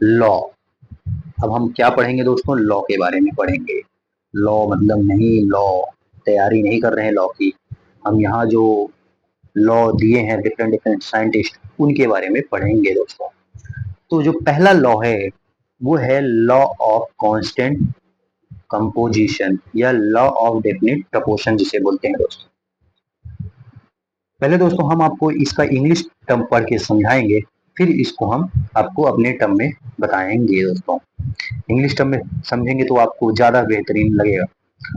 लॉ। अब हम क्या पढ़ेंगे दोस्तों, लॉ के बारे में पढ़ेंगे। लॉ मतलब नहीं लॉ तैयारी नहीं कर रहे हैं लॉ की, हम यहाँ जो लॉ दिए हैं डिफरेंट डिफरेंट साइंटिस्ट उनके बारे में पढ़ेंगे दोस्तों। तो जो पहला लॉ है वो है लॉ ऑफ कांस्टेंट कंपोजिशन या लॉ ऑफ डेफिनिट प्रपोर्शन जिसे बोलते हैं दोस्तों। पहले दोस्तों हम आपको इसका इंग्लिश टर्म पढ़ के समझाएंगे, फिर इसको हम आपको अपने टर्म में बताएंगे दोस्तों। इंग्लिश टर्म में समझेंगे तो आपको ज्यादा बेहतरीन लगेगा,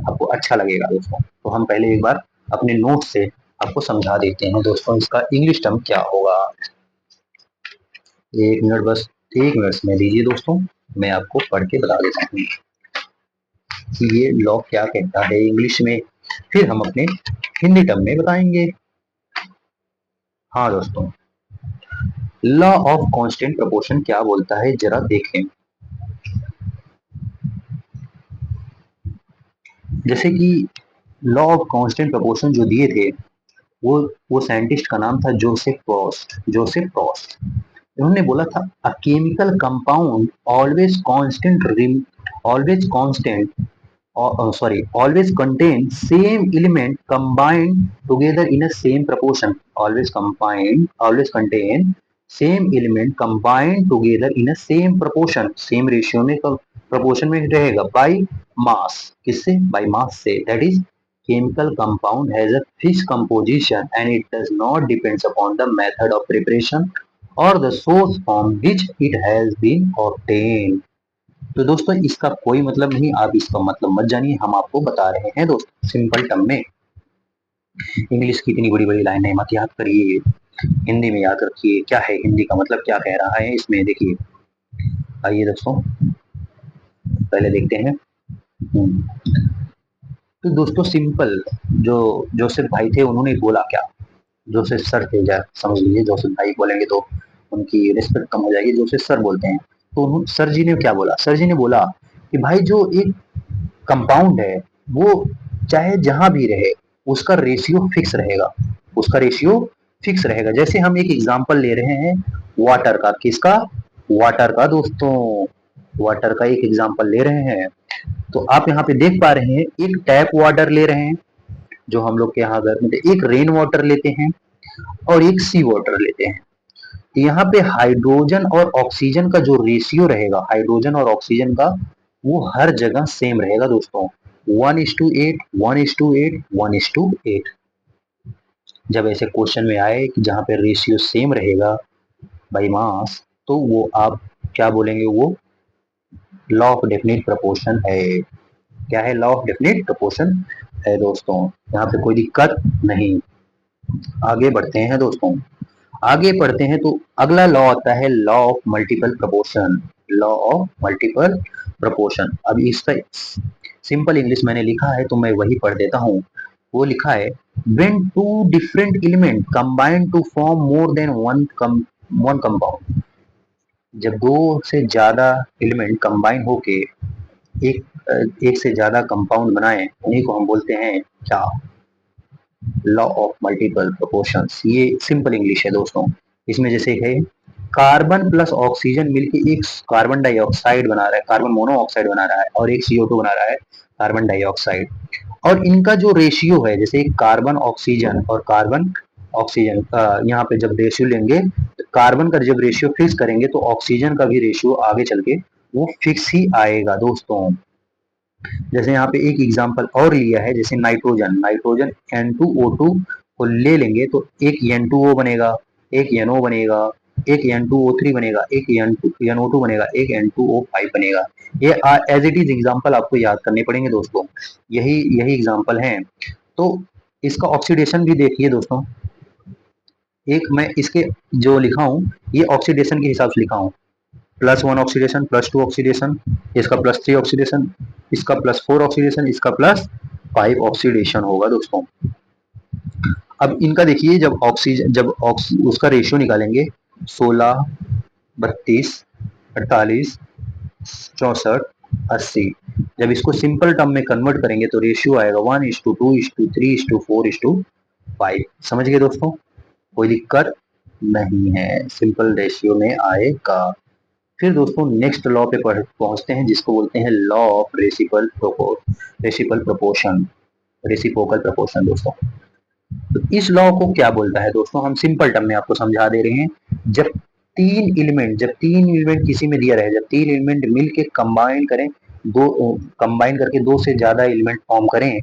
आपको अच्छा लगेगा दोस्तों। तो हम पहले एक बार अपने नोट से आपको समझा देते हैं दोस्तों इसका इंग्लिश टर्म क्या होगा। एक मिनट बस, एक मिनट में दीजिए दोस्तों, मैं आपको पढ़ के बता देता हूँ कि ये लॉ क्या कहता है इंग्लिश में, फिर हम अपने हिंदी टर्म में बताएंगे। हाँ दोस्तों, लॉ ऑफ कांस्टेंट प्रोपोर्शन क्या बोलता है जरा देखें। जैसे कि लॉ ऑफ कांस्टेंट प्रोपोर्शन जो दिए थे वो साइंटिस्ट का नाम था जोसेफ प्रोस्ट। उन्होंने बोला था a chemical compound always contain same element combined together in a same proportion, always contain same element combined together in a same proportion, same ratio में proportion में रहेगा by mass, किससे, by mass से, that is chemical compound has a fixed composition and it does not depends upon the method of preparation or the source from which it has been obtained। तो दोस्तों इसका कोई मतलब नहीं, आप इसका मतलब मत जानिए, हम आपको बता रहे हैं दोस्तों सिंपल टर्म में। इंग्लिश की इतनी बड़ी बड़ी लाइनें मत याद करिए, हिंदी में याद रखिए क्या है हिंदी का मतलब क्या कह रहा है इसमें। देखिए आइए दोस्तों पहले देखते हैं। तो दोस्तों सिंपल जो जोसेफ भाई थे उन्होंने बोला क्या, जोसेफ सर थे, जा समझ लीजिए, जोसेफ भाई बोलेंगे तो उनकी रिस्पेक्ट कम हो जाएगी, जोसेफ सर बोलते हैं। तो सर जी ने क्या बोला, सर जी ने बोला कि भाई जो एक कंपाउंड है वो चाहे जहां भी रहे उसका रेशियो फिक्स रहेगा, उसका रेशियो फिक्स रहेगा। जैसे हम एक एग्जांपल ले रहे हैं वाटर का, किसका, वाटर का दोस्तों, वाटर का एक एग्जांपल ले रहे हैं। तो आप यहाँ पे देख पा रहे हैं एक टैप वाटर ले रहे हैं जो हम लोग के यहाँ घर में, एक रेन वाटर लेते हैं और एक सी वाटर लेते हैं। यहाँ पे हाइड्रोजन और ऑक्सीजन का जो रेशियो रहेगा, हाइड्रोजन और ऑक्सीजन का, वो हर जगह सेम रहेगा दोस्तों, 1:8 1:8 1:8। जब ऐसे क्वेश्चन में आए कि जहाँ पे रेशियो सेम रहेगा बाई मास, तो वो आप क्या बोलेंगे, वो लॉ ऑफ डेफिनिट प्रोपोर्शन है। क्या है, लॉ ऑफ डेफिनिट प्रोपोर्शन है दोस्तों, यहाँ पे कोई दिक्कत नहीं। आगे बढ़ते हैं दोस्तों, आगे पढ़ते हैं तो अगला लॉ आता है law of multiple proportion, law of multiple proportion. अब इसका सिंपल इंग्लिश मैंने लिखा है तो मैं वही पढ़ देता हूँ। वो लिखा है when two different element combine to form more than one compound, जब दो से ज्यादा एलिमेंट कंबाइन होके एक से ज्यादा कंपाउंड बनाए, उन्हीं को हम बोलते हैं क्या, लॉ ऑफ मल्टीपल प्रोपोर्शंस। ये सिंपल इंग्लिश है दोस्तों। इसमें जैसे है कार्बन प्लस ऑक्सीजन मिलके एक कार्बन डाइऑक्साइड बना रहा है, कार्बन मोनोऑक्साइड बना रहा है, और एक CO2 बना रहा है कार्बन डाइऑक्साइड। और इनका जो रेशियो है, जैसे कार्बन ऑक्सीजन और कार्बन ऑक्सीजन यहाँ पे जब रेशियो लेंगे, तो कार्बन का जब रेशियो फिक्स करेंगे तो ऑक्सीजन का भी रेशियो आगे चल के वो फिक्स ही आएगा दोस्तों। जैसे यहाँ पे एक एग्जांपल और लिया है, जैसे नाइट्रोजन, नाइट्रोजन N2O2 को ले लेंगे तो एक N2O बनेगा, एक NO बनेगा, एक N2O3 बनेगा, एक NO2 बनेगा, एक N2O5 बनेगा। ये एज इट इज एग्जाम्पल आपको याद करने पड़ेंगे दोस्तों, यही यही एग्जाम्पल हैं। तो इसका ऑक्सीडेशन भी देखिए दोस्तों, एक मैं इसके जो लिखा हूँ ये ऑक्सीडेशन के हिसाब से लिखा हूँ, +1 ऑक्सीडेशन, +2 ऑक्सीडेशन, इसका +3 ऑक्सीडेशन, इसका +4 ऑक्सीडेशन, इसका +5 ऑक्सीडेशन होगा दोस्तों। अब इनका देखिए जब ऑक्सीजन उसका रेशियो निकालेंगे 16, 32, 48, 64, 80, जब इसको सिंपल टर्म में कन्वर्ट करेंगे तो रेशियो आएगा 1:2:3:4:5। समझ गए दोस्तों, कोई दिक्कत नहीं है, सिंपल रेशियो में आएगा। फिर दोस्तों नेक्स्ट लॉ पे पहुंचते हैं जिसको बोलते हैं लॉ ऑफ रेसिप्रोकल प्रोपोर्शन दोस्तों। तो इस लॉ को क्या बोलता है दोस्तों, हम सिंपल टर्म में आपको समझा दे रहे हैं। जब तीन एलिमेंट किसी में दिया रहे, जब तीन एलिमेंट मिलके कंबाइन करके दो से ज्यादा एलिमेंट फॉर्म करें,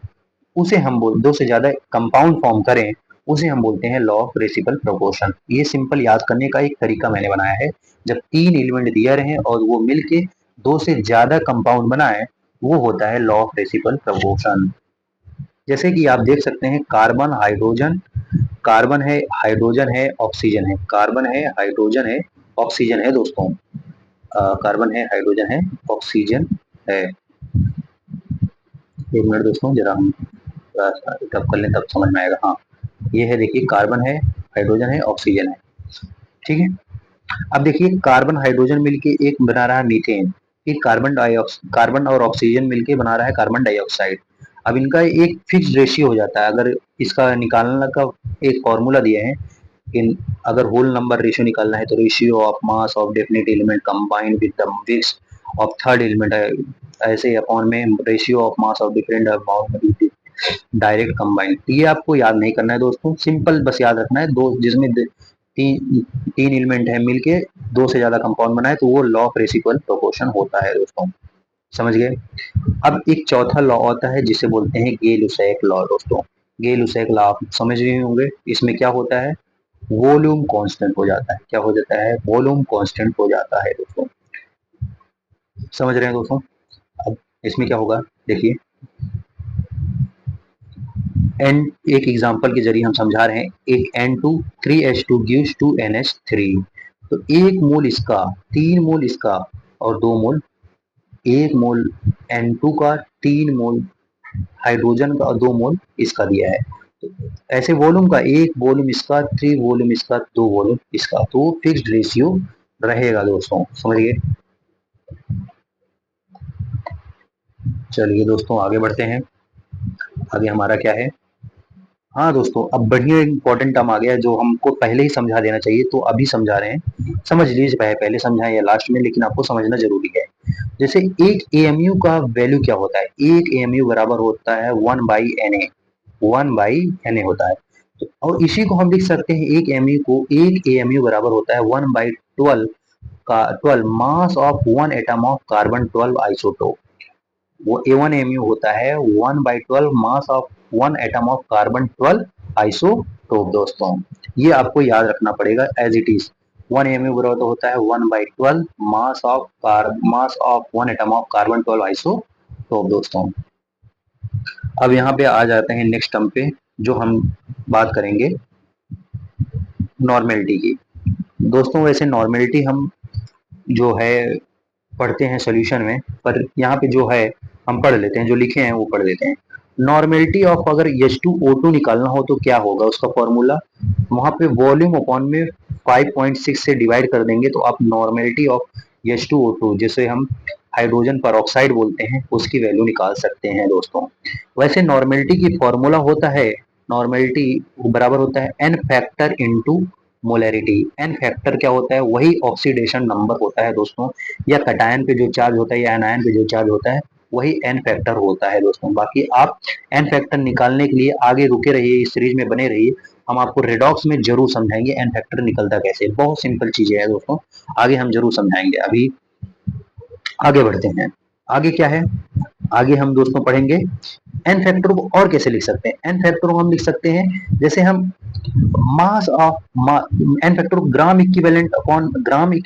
उसे हम दो से ज्यादा कंपाउंड फॉर्म करें, उसे हम बोलते हैं लॉ ऑफ रेसिप्रोकल प्रोपोर्शन। ये सिंपल याद करने का एक तरीका मैंने बनाया है। जब तीन एलिमेंट दिया रहे और वो मिलके दो से ज्यादा कंपाउंड बनाए, वो होता है लॉ ऑफ रेसिप्रोकल प्रोपोर्शन। जैसे कि आप देख सकते हैं कार्बन है, हाइड्रोजन है, ऑक्सीजन है, कार्बन है, हाइड्रोजन है, ऑक्सीजन है दोस्तों। कार्बन है, हाइड्रोजन है, ऑक्सीजन है। एक मिनट दोस्तों, जरा हम तब कर लें तब समझ में आएगा। हाँ, ये है देखिए, कार्बन है, हाइड्रोजन है, ऑक्सीजन है, ठीक है। अब देखिए कार्बन हाइड्रोजन मिलके एक बना रहा है मीथेन, फिर कार्बन और ऑक्सीजन मिलके बना रहा है कार्बन डाइऑक्साइड। अब इनका एक फिक्स रेशियो हो जाता है। अगर इसका निकालने का एक फॉर्मूला दिया है कि अगर होल नंबर रेशियो निकालना है तो ratio of mass of definite element combined with the mix of third element है, ऐसे अपॉन में ratio of mass of different amount direct combined. ये आपको याद नहीं करना है दोस्तों, सिंपल बस याद रखना है, दो जिसमें तीन तीन एलिमेंट है मिलके दो से ज्यादा कंपाउंड बनाए तो वो लॉ ऑफ रेसिप्रोकल प्रोपोर्शन होता है दोस्तों। समझ गए। अब एक चौथा लॉ आता है जिसे बोलते हैं गे लुसेक लॉ दोस्तों। गे लुसेक लॉ आप समझ रहे होंगे, इसमें क्या होता है, वॉल्यूम कांस्टेंट हो जाता है। क्या हो जाता है, वॉल्यूम कांस्टेंट हो जाता है दोस्तों। समझ रहे हैं दोस्तों। अब इसमें क्या होगा देखिए, एन एक एग्जांपल के जरिए हम समझा रहे हैं। एक N2 3H2 gives 2NH3। तो एक मोल इसका, तीन मोल इसका और दो मोल, एक मोल N2 का, तीन मोल हाइड्रोजन का और दो मोल इसका दिया है। तो ऐसे वॉल्यूम का, एक वॉल्यूम इसका, थ्री वॉल्यूम इसका, दो वॉल्यूम इसका, तो फिक्स्ड रेशियो रहेगा दोस्तों। समझिए। चलिए दोस्तों आगे बढ़ते हैं। आगे हमारा क्या है, हाँ दोस्तों, अब बढ़िया इंपॉर्टेंट टर्म आ गया है जो हमको पहले ही समझा देना चाहिए, तो अभी समझा रहे हैं। समझ लीजिए, पहले समझाएं या लास्ट में, लेकिन आपको समझना जरूरी है। जैसे एक एएमयू का वैल्यू क्या होता है, एक एएमयू बराबर होता है 1/Na, 1/Na होता है। तो और इसी को हम लिख सकते हैं, एक एएमयू बराबर होता है 1/12 का 12 mass of 1 atom of carbon 12 isotope. वो A1Mu होता है 1/12 mass of 1 atom of carbon 12 isotope दोस्तों। ये आपको याद रखना पड़ेगा एज इट इज। 1 Mu बराबर होता है 1/12 mass of 1 atom of carbon 12 isotope दोस्तों। अब यहाँ पे आ जाते हैं नेक्स्ट टर्म पे, जो हम बात करेंगे नॉर्मेलिटी की दोस्तों। वैसे नॉर्मेलिटी हम जो है पढ़ते हैं सॉल्यूशन में, पर यहाँ पे जो है हम पढ़ लेते हैं, जो लिखे हैं वो पढ़ लेते हैं। नॉर्मेलिटी ऑफ अगर H2O2 निकालना हो तो क्या होगा उसका फॉर्मूला, वहां पे वॉल्यूम अपॉन में 5.6 से डिवाइड कर देंगे तो आप नॉर्मेलिटी ऑफ H2O2, जिसे हम हाइड्रोजन पर ऑक्साइड बोलते हैं, उसकी वैल्यू निकाल सकते हैं दोस्तों। वैसे नॉर्मेलिटी की फॉर्मूला होता है, नॉर्मेलिटी बराबर होता है n factor into molarity. N factor क्या होता है, वही ऑक्सीडेशन नंबर होता है दोस्तों, या कटायन पे जो चार्ज होता है या एनायन पे जो चार्ज होता है, वही एन फैक्टर होता है दोस्तों। बाकी आप एन फैक्टर निकालने के लिए आगे रुके रहिए, इस सीरीज में बने रहिए, हम आपको रेडॉक्स में जरूर समझाएंगे एन फैक्टर निकलता कैसे। बहुत सिंपल चीजें है दोस्तों, आगे हम जरूर समझाएंगे। अभी आगे बढ़ते हैं। आगे क्या है, आगे हम दोस्तों पढ़ेंगे एन फैक्टर को और कैसे लिख सकते हैं? एन फैक्टर को हम लिख सकते हैं जैसे हम मास ऑफ एन फैक्टर को ग्राम इक्विवेलेंट अपॉन में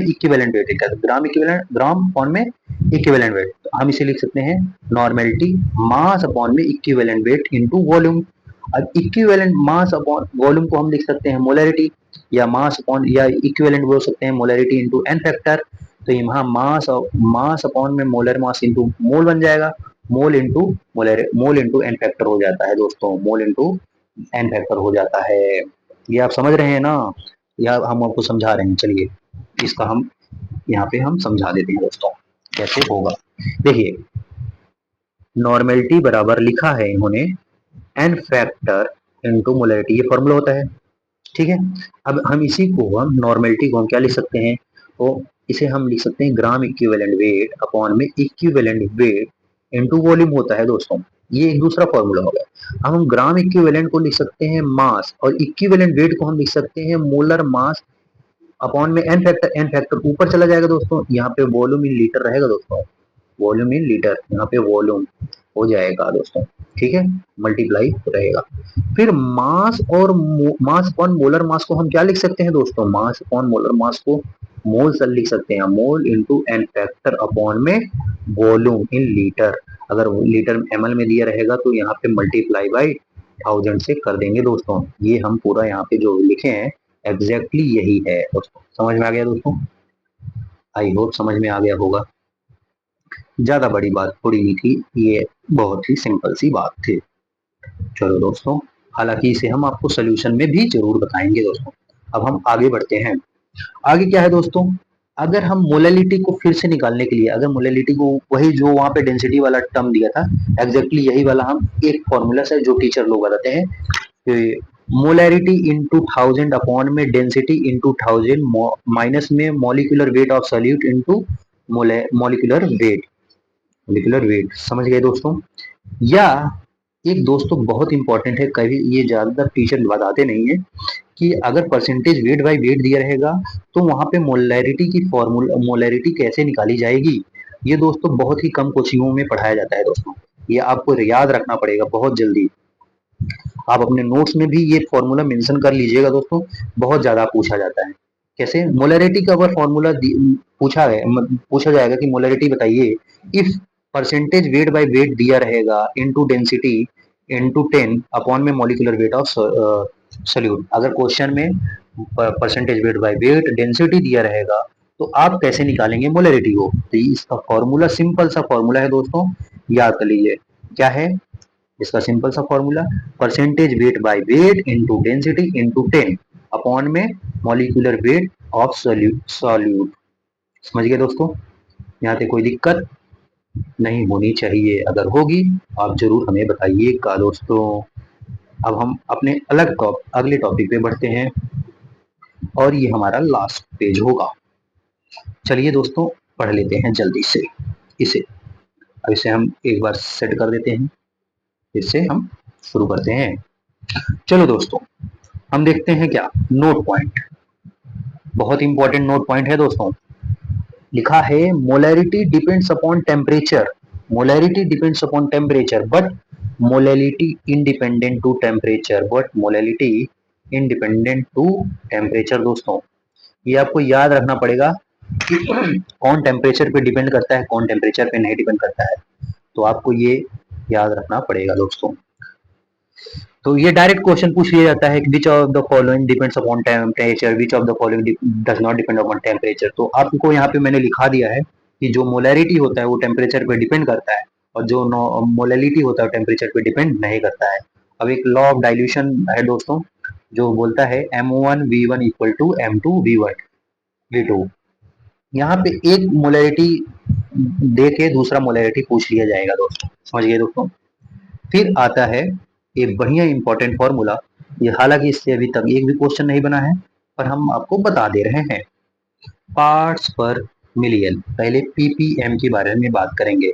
इक्विवेलेंट वेट लिखा है, ग्राम इक्विवेलेंट ग्राम अपॉन में इक्विवेलेंट वेट, तो हम इसे लिख सकते हैं नॉर्मेलिटी मास अपॉन में इक्विवेलेंट वेट इनटू वॉल्यूम। अब इक्विवेलेंट मास अपॉन वॉल्यूम को हम लिख सकते हैं मोलैरिटी, या मास अपॉन या इक्विवेलेंट बोल सकते हैं मोलैरिटी इनटू एन फैक्टर। तो यहाँ मास अपॉन में मोलर मास इनटू मोल बन जाएगा, मोल इंटू एन फैक्टर हो जाता है दोस्तों, मोल इंटू एन फैक्टर हो जाता है। ये आप समझ रहे हैं ना, या हम आपको समझा रहे हैं? चलिए इसका हम यहाँ पे हम समझा देते हैं दोस्तों कैसे होगा। देखिए नॉर्मेलिटी बराबर लिखा है इन्होंने एन फैक्टर इंटू मोलैरिटी, ये फॉर्मूला होता है, ठीक है। अब हम इसी को हम नॉर्मेलिटी को हम क्या लिख सकते हैं, तो इसे हम लिख सकते हैं ग्राम इक्विवेलेंट वेट अपॉन में इक्विवेलेंट वेट इनटू वॉल्यूम होता है दोस्तों। ये एक दूसरा फॉर्मूला हो गया। अब हम ग्राम इक्विवेलेंट को लिख सकते हैं मास, और इक्विवेलेंट वेट को हम लिख सकते हैं मोलर मास अपॉन में एन फैक्टर ऊपर चला जाएगा दोस्तों, यहाँ पे वॉल्यूम इन लीटर रहेगा दोस्तों, वॉल्यूम इन लीटर, यहाँ पे वॉल्यूम हो जाएगा दोस्तों, ठीक है, मल्टीप्लाई रहेगा। फिर मास और मास अपॉन मोलर मास को हम क्या लिख सकते हैं दोस्तों, मास अपॉन मोलर मास को मोल से लिख सकते हैं, mole into N factor upon में वॉल्यूम इन लीटर। अगर लीटर ml में दिया रहेगा तो यहाँ पे मल्टीप्लाई बाई 1000 से कर देंगे दोस्तों। ये हम पूरा यहाँ पे जो लिखे हैं एग्जैक्टली यही है दोस्तों। समझ में आ गया दोस्तों? आई होप समझ में आ गया होगा। ज्यादा बड़ी बात थोड़ी नहीं थी, ये बहुत ही सिंपल सी बात थी। चलो दोस्तों, हालांकि इसे हम आपको सोल्यूशन में भी जरूर बताएंगे दोस्तों। अब हम आगे बढ़ते हैं। आगे क्या है दोस्तों, अगर हम मोलैलिटी को फिर से निकालने के लिए, अगर मोलैलिटी को वही जो वहां पे डेंसिटी वाला टर्म दिया था एग्जैक्टली यही वाला हम एक फॉर्मूला से जो टीचर लोग बताते हैं, मोलैरिटी इंटू 1000 अपॉन में डेंसिटी इंटू 1000 माइनस में molecular weight of solute into molecular weight. समझ गए दोस्तों? या एक दोस्तों बहुत इंपॉर्टेंट है, कभी ये ज्यादातर टीचर बताते नहीं है कि अगर परसेंटेज वेट बाय वेट दिया रहेगा तो वहां पे मोलैरिटी की फॉर्मूला मोलैरिटी कैसे निकाली जाएगी, ये दोस्तों बहुत ही कम कोचिंगों में पढ़ाया जाता है दोस्तों। ये आपको याद रखना पड़ेगा बहुत जल्दी। आप अपने नोट्स में भी ये फॉर्मूला मेंशन कर लीजिएगा दोस्तों, बहुत ज्यादा पूछा जाता है। कैसे मोलैरिटी का अगर फॉर्मूला पूछा जाएगा कि मोलैरिटी बताइए if percentage weight by weight दिया रहेगा इनटू डेंसिटी इनटू 10 अपॉन में मॉलिक्यूलर वेट ऑफ सोल्यूट। अगर क्वेश्चन में percentage weight by weight density दिया रहेगा तो आप कैसे निकालेंगे मोलैरिटी को, तो इसका फॉर्मूला सिंपल सा फॉर्मूला है दोस्तों, याद कर लीजिए। क्या है इसका सिंपल सा formula, percentage weight by weight into density into 10 upon में मॉलिक्यूलर वेट ऑफ सॉल्यूट। समझ गए दोस्तों? यहाँ पे कोई दिक्कत नहीं होनी चाहिए, अगर होगी आप जरूर हमें बताइएगा दोस्तों। अब हम अपने अगले टॉपिक पे बढ़ते हैं और ये हमारा लास्ट पेज होगा। चलिए दोस्तों पढ़ लेते हैं जल्दी से इसे। अब इसे हम एक बार सेट कर देते हैं, इससे हम शुरू करते हैं। चलो दोस्तों हम देखते हैं क्या नोट पॉइंट, बहुत इंपॉर्टेंट नोट पॉइंट है दोस्तों। लिखा है molarity depends upon temperature, molarity depends upon temperature but molality independent to temperature, but molality independent to temperature. दोस्तों ये आपको याद रखना पड़ेगा कि कौन टेम्परेचर पे डिपेंड करता है, कौन टेम्परेचर पे नहीं डिपेंड करता है, तो आपको ये याद रखना पड़ेगा दोस्तों। तो ये डायरेक्ट क्वेश्चन पूछ लिया जाता है कि which of the following depends upon temperature, which of the following does not depend upon temperature. तो आपको यहाँ पे मैंने लिखा दिया है कि जो मोलैरिटी होता है वो टेम्परेचर पे डिपेंड करता है, और जो मोलैलिटी होता है टेम्परेचर पे डिपेंड नहीं करता है। अब एक लॉ ऑफ डाइल्यूशन है दोस्तों जो बोलता है M1V1 equal to M2V1 V2। यहाँ पे एक मोलैरिटी दे के दूसरा मोलैरिटी पूछ लिया जाएगा दोस्तों। समझ गए दोस्तों? फिर आता है एक बढ़िया इंपॉर्टेंट फॉर्मूला, ये हालांकि इससे अभी तक एक भी क्वेश्चन नहीं बना है पर हम आपको बता दे रहे हैं। पार्ट्स पर मिलियन, पहले पीपीएम के बारे में बात करेंगे।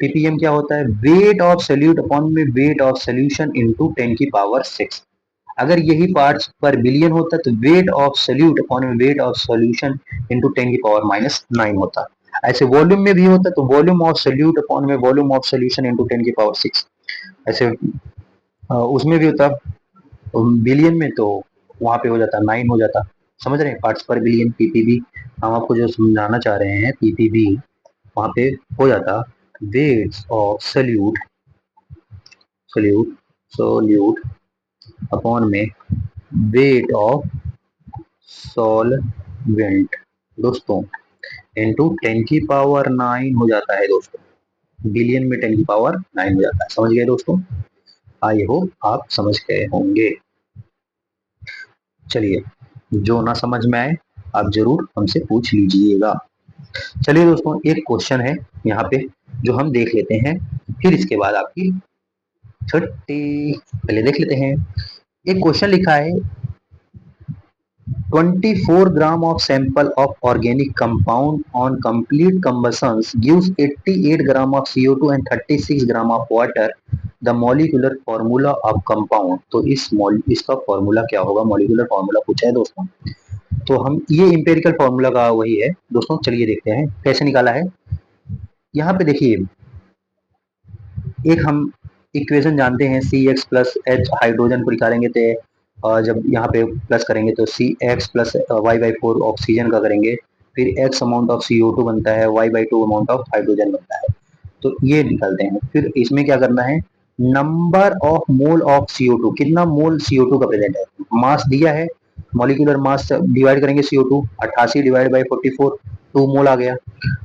पीपीएम क्या होता है, वेट ऑफ सोल्यूट अपॉन में वेट ऑफ सोल्यूशन इनटू 10 की पावर 6। अगर यही पार्ट्स पर बिलियन होता तो वेट ऑफ सोल्यूट अपॉन में वेट ऑफ सोल्यूशन इनटू 10 की पावर -9 होता। ऐसे वॉल्यूम में भी होता तो वॉल्यूम ऑफ सोल्यूट अपॉन में वॉल्यूम ऑफ सोल्यूशन इनटू 10 की पावर 6। ऐसे उसमें भी होता बिलियन में, तो वहां पे हो जाता 9 हो जाता। समझ रहे हैं, पार्ट्स पर बिलियन पीपीबी। हम आपको जो समझाना चाह रहे हैं पीपीबी, वहां पे हो जाता weights of solute, solute solute upon में वेट ऑफ सॉल्वेंट दोस्तों, इंटू 10 की पावर 9 हो जाता है दोस्तों। बिलियन में 10 की पावर 9 हो जाता है। समझ गए दोस्तों? आई होप आप समझ गए होंगे। चलिए, जो ना समझ में आए आप जरूर हमसे पूछ लीजिएगा। चलिए दोस्तों, एक क्वेश्चन है यहाँ पे जो हम देख लेते हैं, फिर इसके बाद आपकी छुट्टी। पहले देख लेते हैं। एक क्वेश्चन लिखा है 24 gram of sample of organic compound on complete combustion gives 88 gram of CO2 and 36 gram of water. The molecular formula of compound। तो इसका फॉर्मूला क्या होगा? मॉलिक्यूलर फॉर्मूला पूछा है दोस्तों। तो हम ये इंपेरिकल फॉर्मूला का वही है दोस्तों। चलिए देखते हैं कैसे निकाला है। यहाँ पे देखिए, एक हम इक्वेशन जानते हैं, सी एक्स प्लस एच हाइड्रोजन को निकालेंगे तो जब यहाँ पे प्लस करेंगे तो सी एक्स प्लस वाई/4 ऑक्सीजन का करेंगे, फिर एक्स अमाउंट ऑफ CO2 बनता है, वाई/2 अमाउंट ऑफ हाइड्रोजन बनता है। तो ये निकालते हैं। फिर इसमें क्या करना है, number of mole of CO2, कितना मोल CO2 का प्रेजेंट है, मास दिया है, मॉलिक्यूलर मास डिवाइड करेंगे CO2, 88 डिवाइड बाई 44, 2 मोल आ गया।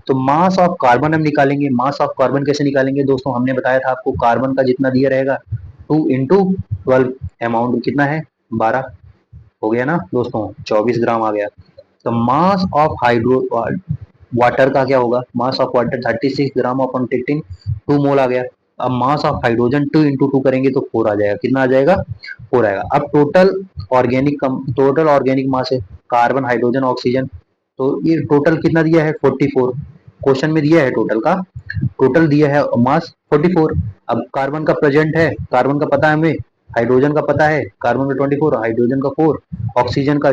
तो मास ऑफ कार्बन हम निकालेंगे। मास ऑफ कार्बन कैसे निकालेंगे दोस्तों? हमने बताया था आपको, कार्बन का जितना दिया रहेगा 2 इंटू 12, अमाउंट कितना है 12 हो गया ना दोस्तों, 24 ग्राम आ गया। तो मास ऑफ हाइड्रो वाटर का क्या होगा, mass of water 36 gram upon 15, 2 मोल आ गया। अब मास ऑफ हाइड्रोजन 2 इंटू 2 करेंगे तो 4 आ जाएगा। कितना आ जाएगा? 4 आएगा। अब टोटल ऑर्गेनिक मास है, कार्बन हाइड्रोजन ऑक्सीजन, तो ये टोटल कितना दिया है 44। क्वेश्चन में दिया है टोटल का, टोटल दिया है मास 44। अब कार्बन का प्रेजेंट है, कार्बन का पता है हमें, हाइड्रोजन का पता है, कार्बन का 24, हाइड्रोजन का 4, ऑक्सीजन का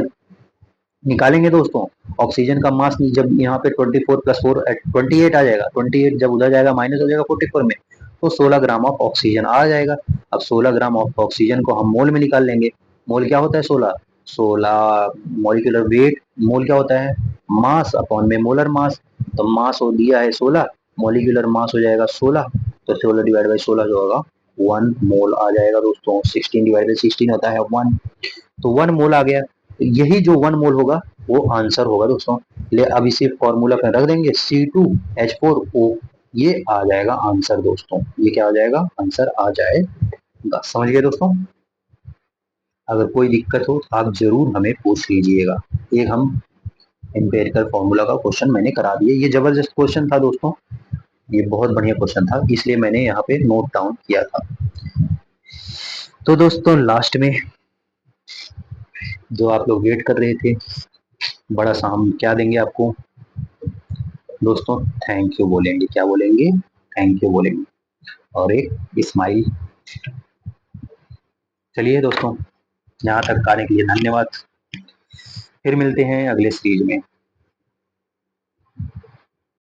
निकालेंगे दोस्तों। ऑक्सीजन का मास जब यहाँ पे 24 प्लस 4 28 आ जाएगा, 28 जब उधर जाएगा माइनस हो जाएगा 44 में, तो 16 ग्राम ऑफ ऑक्सीजन आ जाएगा। अब 16 ग्राम ऑफ ऑक्सीजन को हम मोल में निकाल लेंगे। मोल क्या होता है? 16। 16 मॉलिक्यूलर वेट, मोल क्या होता है? मास अपॉन में मोलर मास। तो मास हो दिया है 16, मॉलिक्यूलर मास हो जाएगा 16, तो 16 डिवाइड बाई 16 जो होगा 1 मोल आ जाएगा दोस्तों। 16 डिवाइड बाई 16 होता है 1, तो 1 मोल आ गया। यही जो 1 मोल होगा वो आंसर होगा दोस्तों। ले अब इसे फॉर्मूला पे रख देंगे, C2H4O, ये आ जाएगा आंसर दोस्तों। ये क्या आ जाएगा? आंसर आ जाएगा। समझ गए दोस्तों? अगर कोई दिक्कत हो तो आप जरूर हमें पूछ लीजिएगा। एक हम एम्पेरिकल फॉर्मूला का क्वेश्चन मैंने करा दिया। ये जबरदस्त क्वेश्चन था दोस्तों, ये बहुत बढ़िया क्वेश्चन था, इसलिए मैंने यहाँ पे नोट डाउन किया था। तो दोस्तों लास्ट में जो आप लोग वेट कर रहे थे, बड़ा सा हम क्या देंगे आपको दोस्तों? थैंक यू बोलेंगे। क्या बोलेंगे? थैंक यू बोलेंगे, और एक स्माइल। चलिए दोस्तों, यहाँ तक आने के लिए धन्यवाद। फिर मिलते हैं अगले सीरीज में।